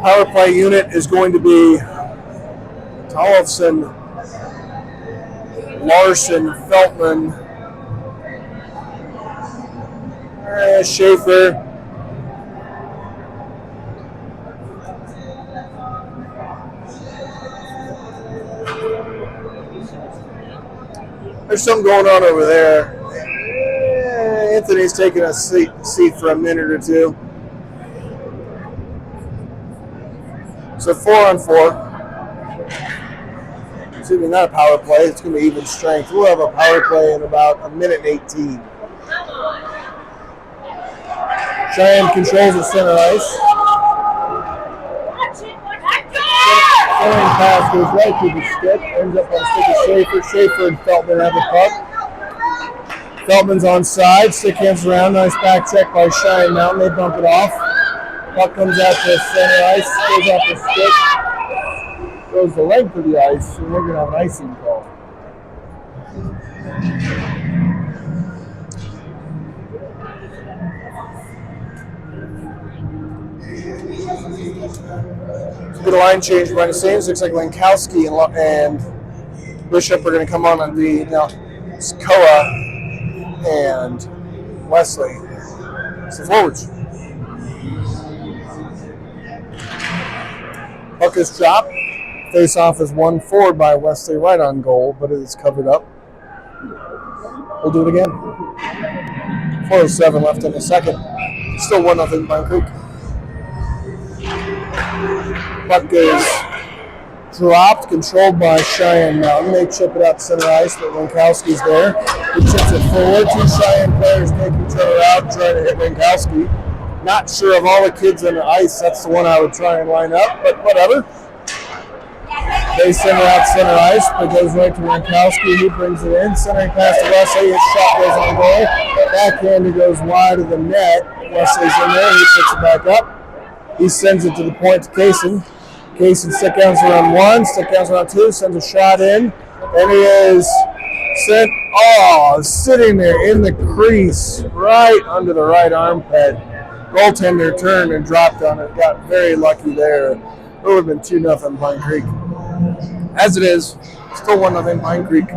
Speaker 1: Power play unit is going to be Tollefson, Larson, Feltman, Schaefer. There's something going on over there. Anthony's taking a seat for a minute or two. So 4-on-4. Excuse me, not a power play. It's going to be even strength. We'll have a power play in about a minute and 18. Cheyenne controls the center ice. Centering pass goes right through the stick. Ends up on the stick of Schaefer. Schaefer and Feltman have the puck. Feltman's on side. Stick hands around. Nice back check by Cheyenne Mountain. They bump it off. Puck comes out to center ice. Goes off the stick. Goes the length of the ice. And we're going to have an icing call. Good line change behind the scenes. Looks like Lankowski and Bishop are going to come on the Koa and Wesley. So forwards. Puck is dropped. Face off is won forward by Wesley right on goal, but it is covered up. We'll do it again. 4:07 left in the second. Still 1-0 Pine Creek. Puck is dropped, controlled by Cheyenne Mountain. They chip it out to center ice, but Lankowski's there. He chips it forward. 2 Cheyenne players taking each other out, trying to hit Lankowski. Not sure of all the kids on the ice, that's the one I would try and line up, but whatever. They center out center ice, but goes right to Lankowski. He brings it in. Centering pass to Wesley. His shot goes on goal. Backhander goes wide of the net. Wesley's in there. He puts it back up. He sends it to the point to Kaysen. Kaysen stick counts around 1, stick counts around 2, sends a shot in, and he is sitting there in the crease, right under the right armpit. Goaltender turned and dropped on it. Got very lucky there. It would have been 2-0 Pine Creek. As it is, still 1-0 Pine Creek.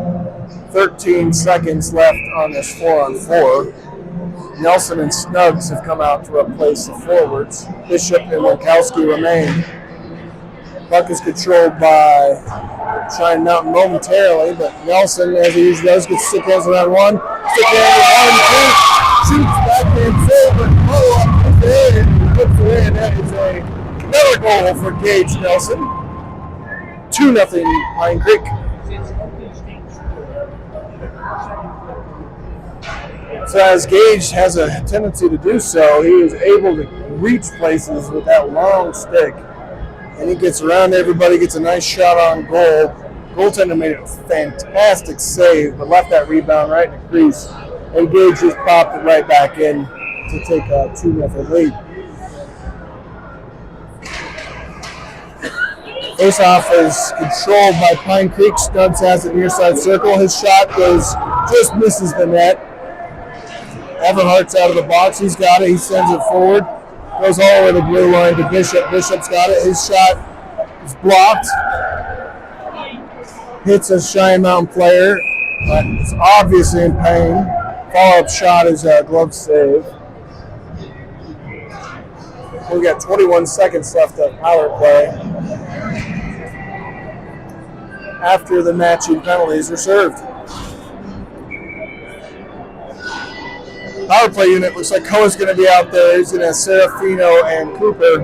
Speaker 1: 13 seconds left on this 4-on-4. Nelson and Snuggs have come out to replace the forwards. Bishop and Lankowski remain. Puck is controlled by Cheyenne Mountain momentarily, but Nelson, as he usually does, gets stick hands around 1. Stick hands 1, 2. Shoots backhand forward. Up there and puts it in. That is another goal for Gage Nelson. 2-0 Pine Creek. So as Gage has a tendency to do so, he is able to reach places with that long stick. And he gets around everybody, gets a nice shot on goal. Goaltender made a fantastic save, but left that rebound right in the crease. And Gage just popped it right back in to take a 2-0 lead. Face-off is controlled by Pine Creek. Stubbs has it near side circle. His shot just misses the net. Everhart's out of the box. He's got it. He sends it forward. Goes all the way to the blue line to Bishop. Bishop's got it. His shot is blocked. Hits a Cheyenne Mountain player, but it's obviously in pain. Follow-up shot is a glove save. We've got 21 seconds left of power play after the matching penalties are served. Power play unit looks like Koa's going to be out there. He's going to have Serafino and Cooper.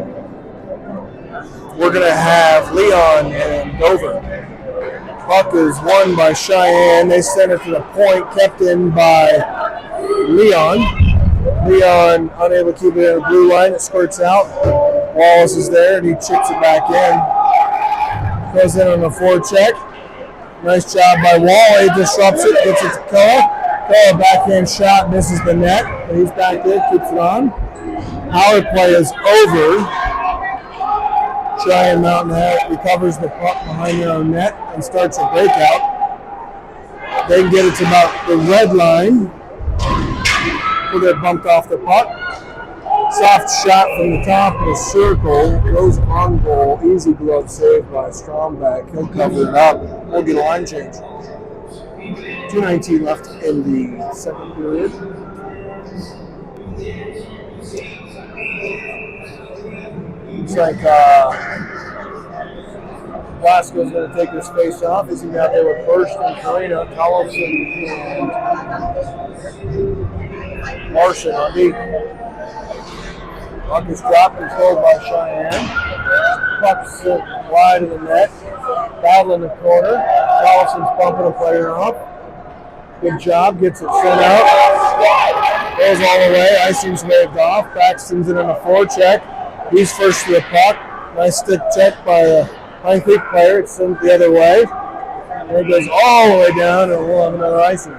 Speaker 1: We're going to have Leon and Dover. Puck is won by Cheyenne. They send it to the point, kept in by Leon. Leon unable to keep it in the blue line. It squirts out. Wallace is there, and he chips it back in. Goes in on the forecheck. Nice job by Wall. He disrupts it, gets it to Koa. Koa backhand shot, misses the net, but he's back there, keeps it on. Power play is over. Cheyenne Mountain recovers the puck behind their own net and starts a breakout. They can get it to about the red line. We'll get bumped off the puck. Soft shot from the top of the circle. Goes on goal. Easy glove save by Strombeck. He'll cover it up. We'll get a line change. 2:19 left in the second period. Looks like Glasgow's going to take this face off. He's going to be out there with Burst and Karina, Collison, and Martian on D. Puck is dropped, controlled by Cheyenne. Puck's wide of the net. Battle in the corner. Collison's bumping a player off. Good job, gets it sent out. Goes all the way. Icing's waved off. Baxton's in on the forecheck. He's first to the puck. Nice stick check by a Pine Creek player. It's sent the other way. And it goes all the way down, and we'll have another icing.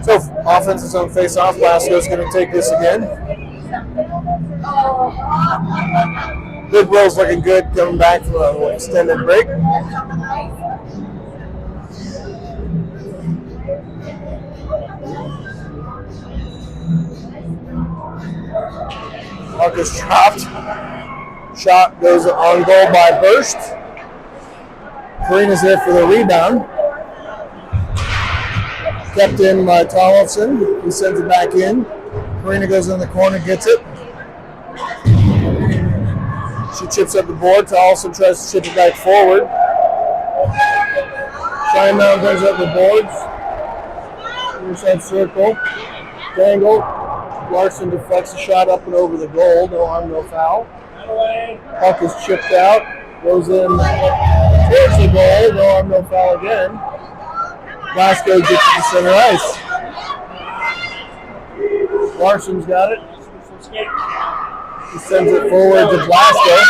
Speaker 1: So, offense is on face-off. Glasgow's going to take this again. Goodwill's looking good, coming back from an extended break. Puck is dropped. Shot goes on goal by Burst. Karina's there for the rebound. Kept in by Tollefson. He sends it back in. Karina goes in the corner, gets it. She chips up the board. Tollefson tries to chip it back forward. Cheyenne Mountain brings up the boards. Inside circle. Dangle. Larson deflects the shot up and over the goal. No harm, no foul. Puck is chipped out. Goes in towards the goal. No harm, no foul again. Glasgow gets to the center ice. Larson's got it. He sends it forward to Glasgow.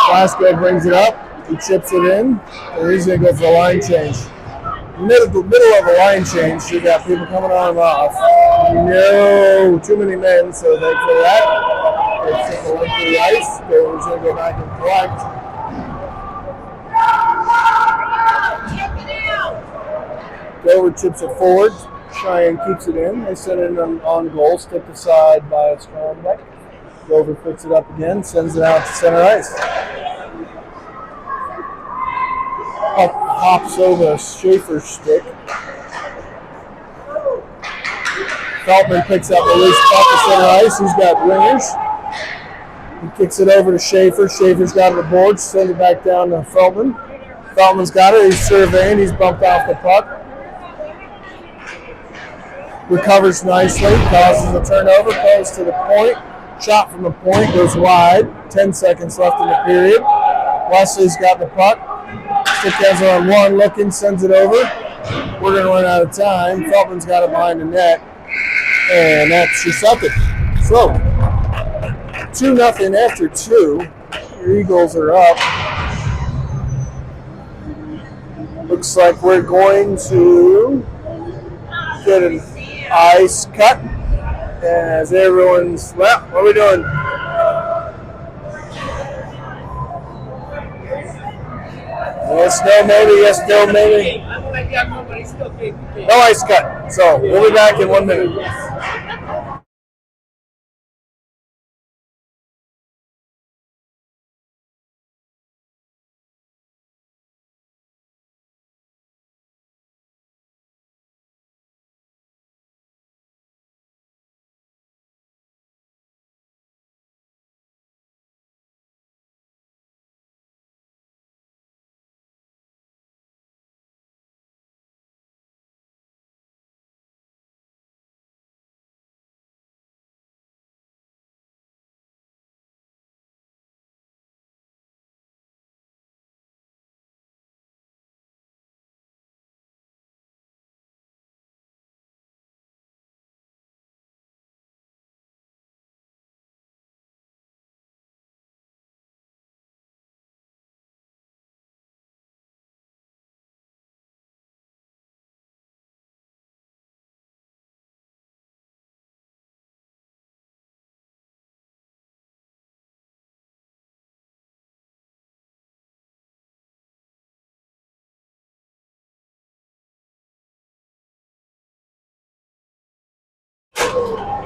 Speaker 1: Glasgow brings it up. He chips it in. And he's going to go for a line change. In the middle of a line change, you got people coming on and off. No, too many men, so thanks for that. They take the length of the ice. They're going to go back and collect. Dover chips it forward. Cheyenne keeps it in. They send it on goal, stick aside by Strombeck. Dover picks it up again, sends it out to center ice. Puck hops over Schaefer's stick. Feltman picks up the loose puck to center ice. He's got wingers. He kicks it over to Schaefer. Schaefer's got the board. Send it back down to Feltman. Feltman's got it. He's surveying. He's bumped off the puck. Recovers nicely. Causes a turnover. Goes to the point. Shot from the point. Goes wide. 10 seconds left in the period. Wesley's got the puck. Stick has on one. Looking. Sends it over. We're going to run out of time. Feltman's got it behind the net. And that's your Celtic. So, 2-0 after 2. Your Eagles are up. Looks like we're going to get an ice cut as everyone's, well, what are we doing? Yes, no, maybe, yes, no, maybe. No ice cut. So we'll be back in 1 minute.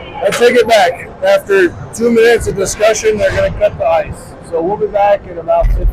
Speaker 1: I take it back. After 2 minutes of discussion, they're going to cut the ice. So we'll be back in about 15.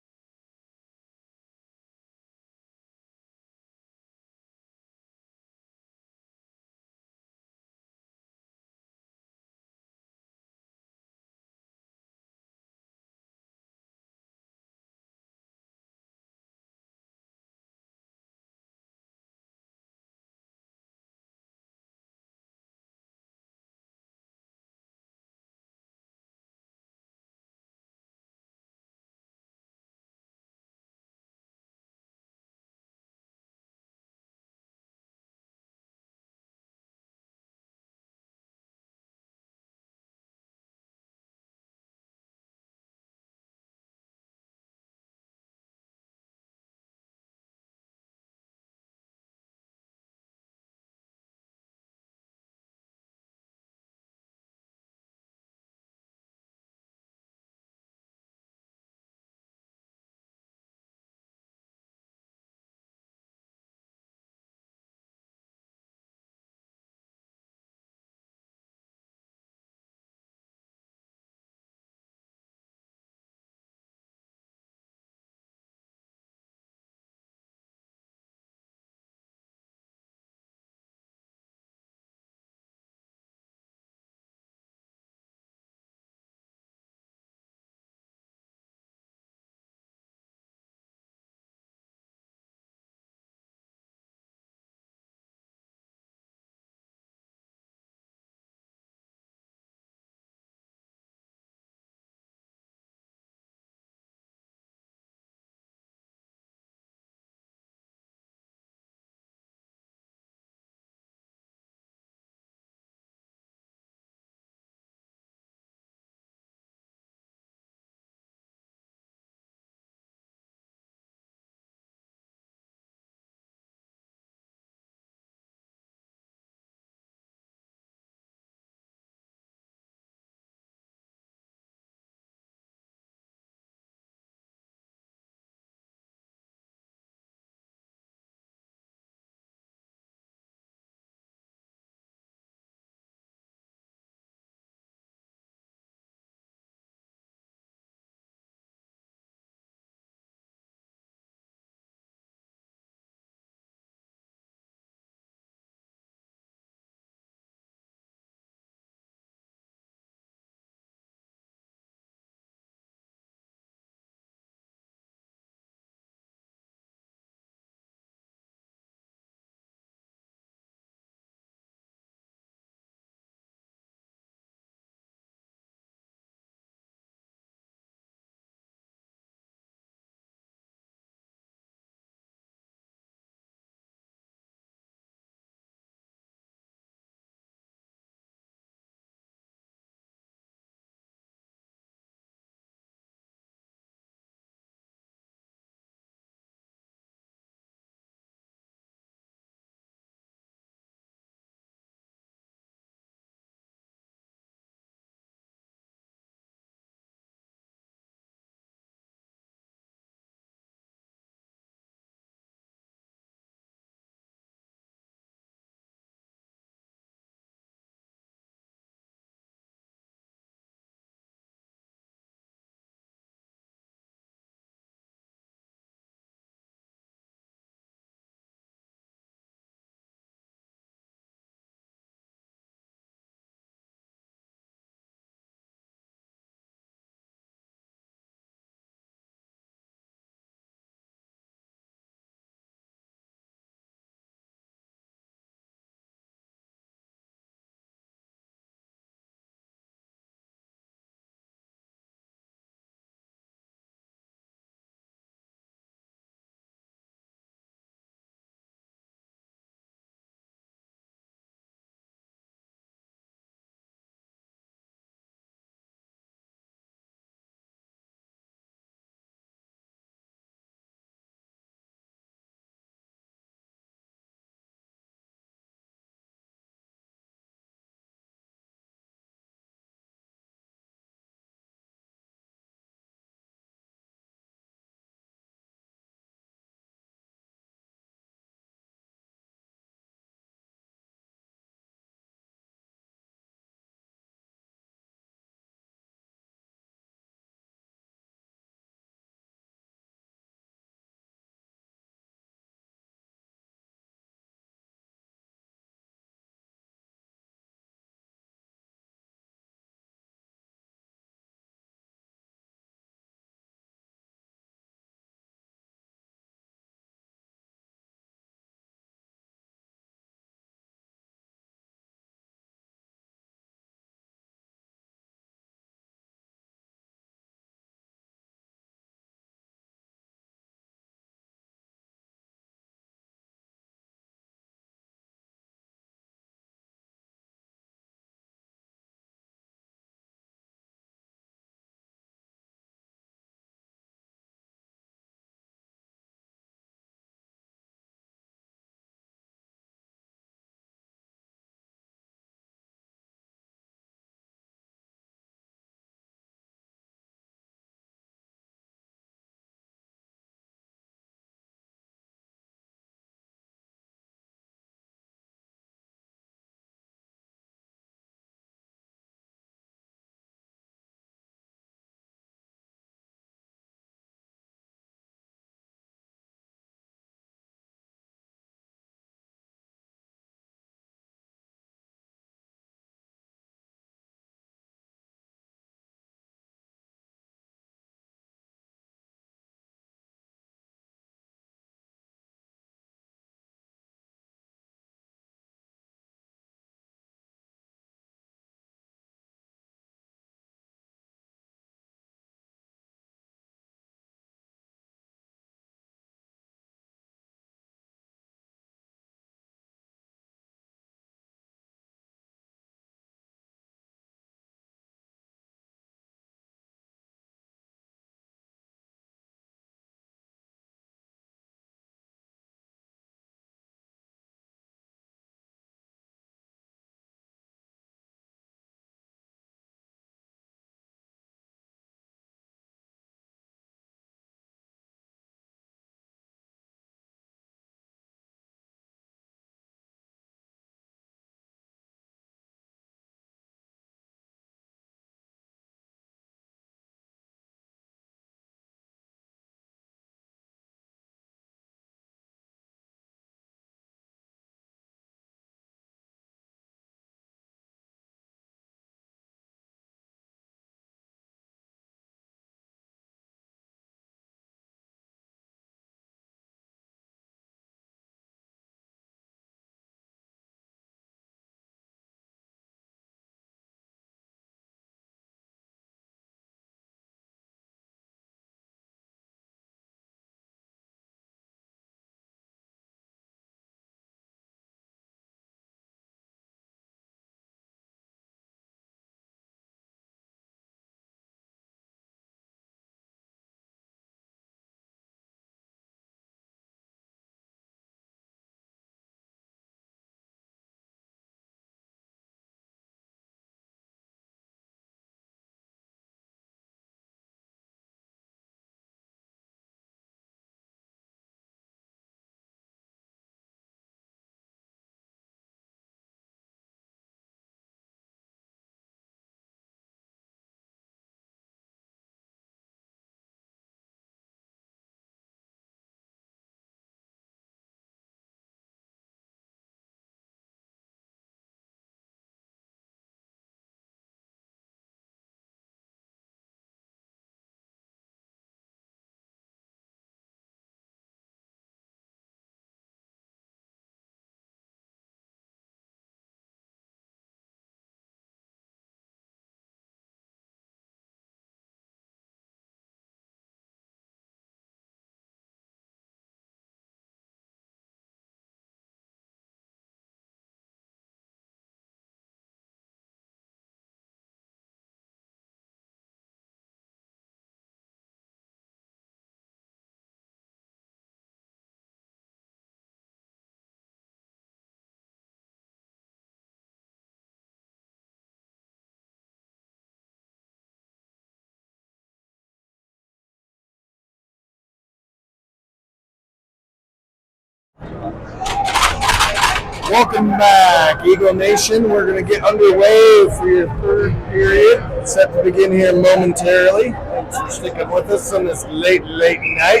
Speaker 1: Welcome back, Eagle Nation. We're going to get underway for your third period. It's set to begin here momentarily. Thanks for sticking with us on this late night.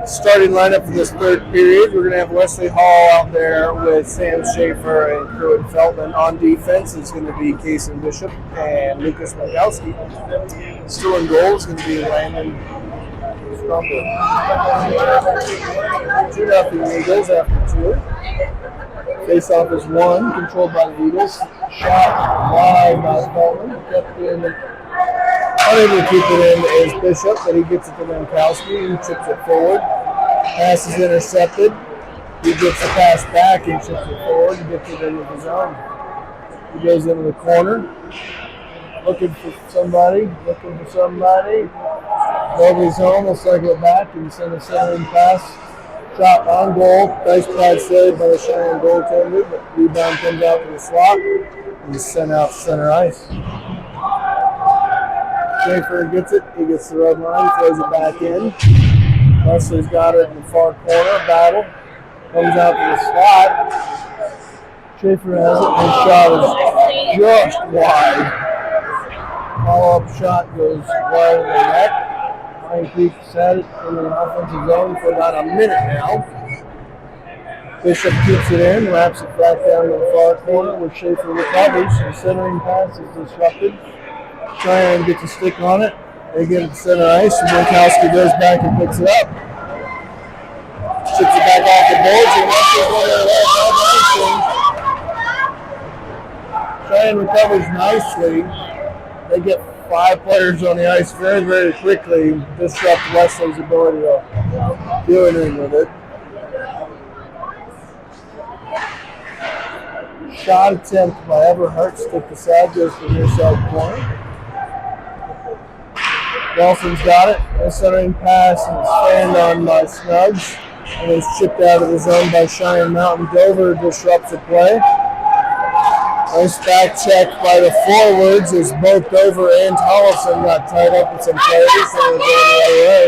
Speaker 1: Starting lineup for this third period, we're going to have Wesley Hall out there with Sam Schaefer and Pruitt Feldman. On defense is going to be Kason Bishop and Lucas Mikowski. Still in goal is going to be Landon Strumble. 2-0 Eagles after 2. Face-off is 1, controlled by the Eagles. Shot wide by Feldman. Kept in, unable to keep it in is Bishop, but he gets it to Lankowski. He chips it forward. Pass is intercepted. He gets the pass back and chips it forward and gets it into his own. He goes into the corner. Looking for somebody. Nobody's home. He'll cycle it back and send a centering pass. Shot on goal. Nice pad save by the Cheyenne goaltender, but rebound comes out to the slot and he's sent out center ice. Schaefer gets it. He gets the red line, throws it back in. Wesley's got it in the far corner. Battle comes out to the slot. Schaefer has it. His shot is just wide. Follow-up shot goes wide of the net. Pine Creek set it in the offensive zone for about a minute now. Bishop keeps it in, wraps it back down to the far corner where Schaefer recovers. The centering pass is disrupted. Cheyenne gets a stick on it. They get it to center ice, and Lankowski goes back and picks it up. Chips it back off the boards, and Wesley's on there. Cheyenne recovers nicely. They get 5 players on the ice very, very quickly, disrupt Wesley's ability to do anything with it. Shot attempt by Everhart, stick to side, goes to the near side corner. Nelson's got it. A centering pass and stand on by Snuggs, and is chipped out of the zone by Cheyenne Mountain. Dover disrupts the play. Nice back check by the forwards as both Dover and Tollefson got tied up with some players and were going the other way.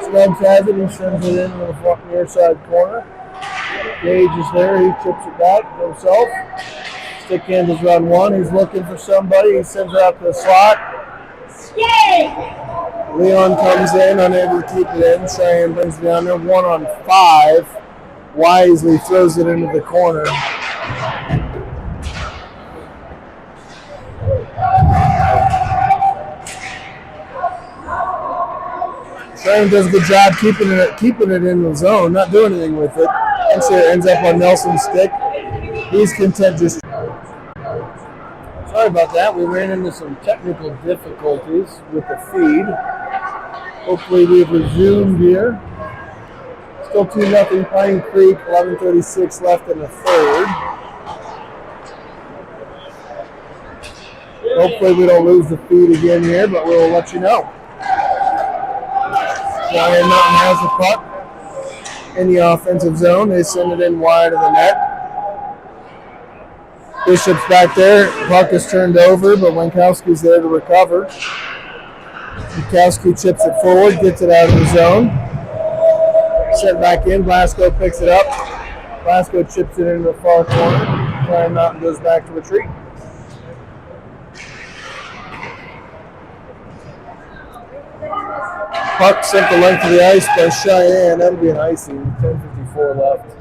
Speaker 1: Snuggs has it, he sends it into the near side corner. Gage is there, he chips it back himself. Stick handles run 1, he's looking for somebody, he sends it out to the slot. Leon comes in, unable to keep it in. Cheyenne brings it down there, 1 on 5. Wisely throws it into the corner. Cheyenne does a good job keeping it in the zone, not doing anything with it. Actually, it ends up on Nelson's stick. He's content just. Sorry about that. We ran into some technical difficulties with the feed. Hopefully, we've resumed here. Still 2-0 Pine Creek. 11:36 left in the third. Hopefully, we don't lose the feed again here, but we'll let you know. Cheyenne Mountain has the puck in the offensive zone. They send it in wide of the net. Bishop's back there. Puck is turned over, but Lankowski's there to recover. Lankowski chips it forward, gets it out of the zone. Sent back in. Blasco picks it up. Blasco chips it into the far corner. Cheyenne Mountain goes back to retreat. Puck sent the length of the ice by Cheyenne. That'll be an icing. 10:54 left.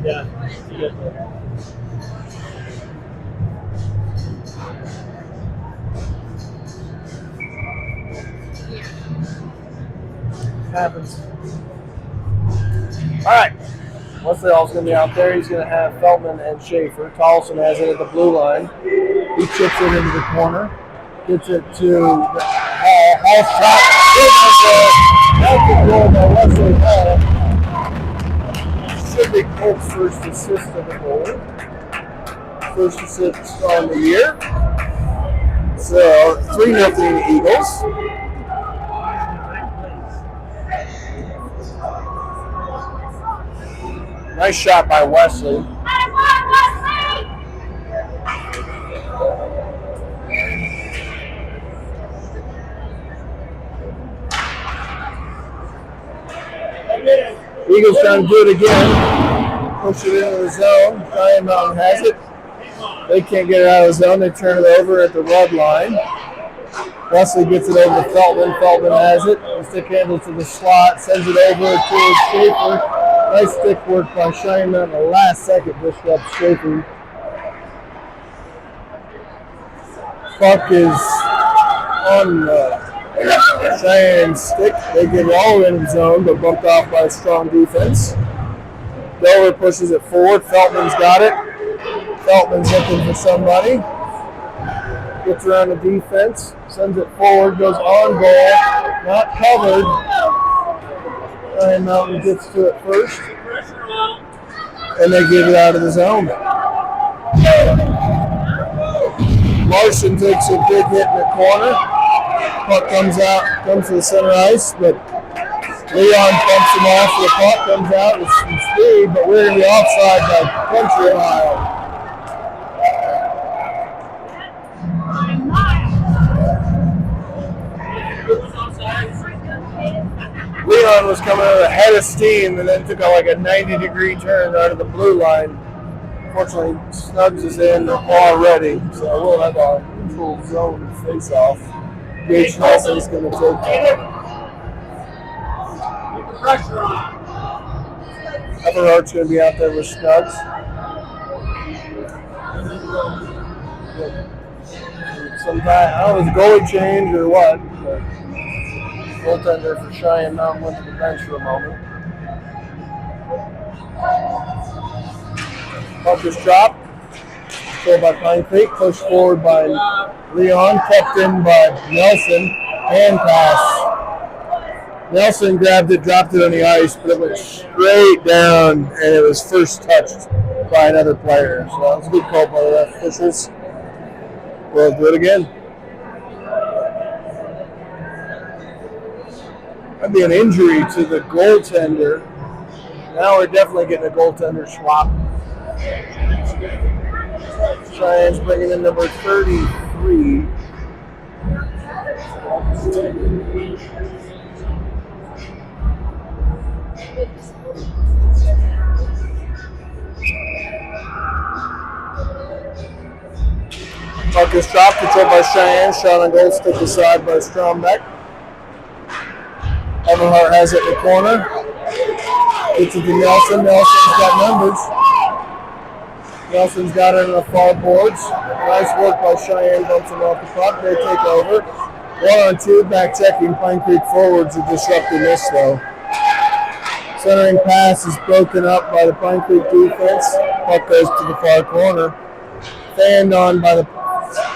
Speaker 1: Yeah. Happens. All right. Wesley Hall's going to be out there. He's going to have Feldman and Schaefer. Tollefson has it at the blue line. He chips it into the corner. Gets it to Hall. Hall shot. That's a goal by Wesley Hall. Should be Colt's first assist of the goal. First assist on the year. So 3-0 Eagles. Nice shot by Wesley. Eagles trying to do it again. Push it into the zone. Cheyenne Mountain has it. They can't get it out of the zone. They turn it over at the red line. Wesley gets it over to Feltman. Feltman has it. The stick handle to the slot. Sends it over to Schaefer. Nice stick work by Cheyenne Mountain. The last second disrupts Schaefer. Puck is on Cheyenne's stick. They get it all in the zone, but bumped off by a strong defense. Dover pushes it forward. Feltman's got it. Feltman's looking for somebody. Gets around the defense. Sends it forward. Goes on goal. Not covered. Cheyenne Mountain gets to it first. And they get it out of the zone. Larson takes a big hit in the corner. Puck comes to the center ice, but Leon pumps him off. The puck comes out with some speed, but we're going to be offside by Country Mile. Leon was coming out ahead of steam and then took like a 90-degree turn out of the blue line. Unfortunately, Snugs is in already, so we'll have a neutral zone face-off. Gage Nelson's going to take it. Keep the pressure on. Everhart's going to be out there with Snugs. Sometime, I don't know if it's a goalie change or what, but goaltender for Cheyenne Mountain went to the bench for a moment. Puck is dropped. Controlled by Pine Creek. Pushed forward by Leon. Kept in by Nelson. Hand pass. Nelson grabbed it, dropped it on the ice, but it went straight down, and it was first touched by another player. So that was a good call by the ref officials. We'll do it again. That'd be an injury to the goaltender. Now we're definitely getting a goaltender swap. Cheyenne's bringing in number 33. Puck is dropped, controlled by Cheyenne. Shot on goal, stick aside by Strombeck. Everhart has it in the corner. Gets it to Nelson. Nelson's got numbers. Nelson's got it on the far boards. Nice work by Cheyenne. Bumps him off the puck. They take over. 1-on-2. Back checking. Pine Creek forwards are disrupting this though. Centering pass is broken up by the Pine Creek defense. Puck goes to the far corner. Fanned on by the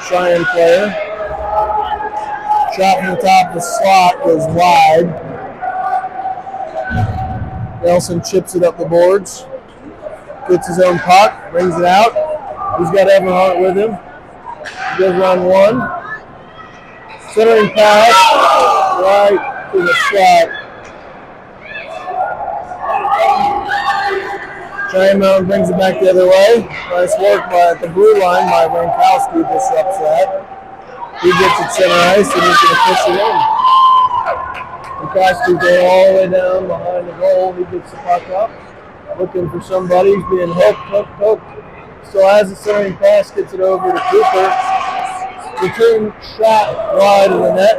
Speaker 1: Cheyenne player. Shot from the top of the slot goes wide. Nelson chips it up the boards. Gets his own puck, brings it out. He's got Everhart with him. He goes round one. Centering pass right to the slot. Cheyenne Mountain brings it back the other way. Nice work at the blue line by Rankowski disrupts that. He gets it center ice and he's going to push it in. Rankowski going all the way down behind the goal. He gets the puck up. Looking for somebody. He's being hooked. Still has the centering pass. Gets it over to Cooper. Return shot wide of the net.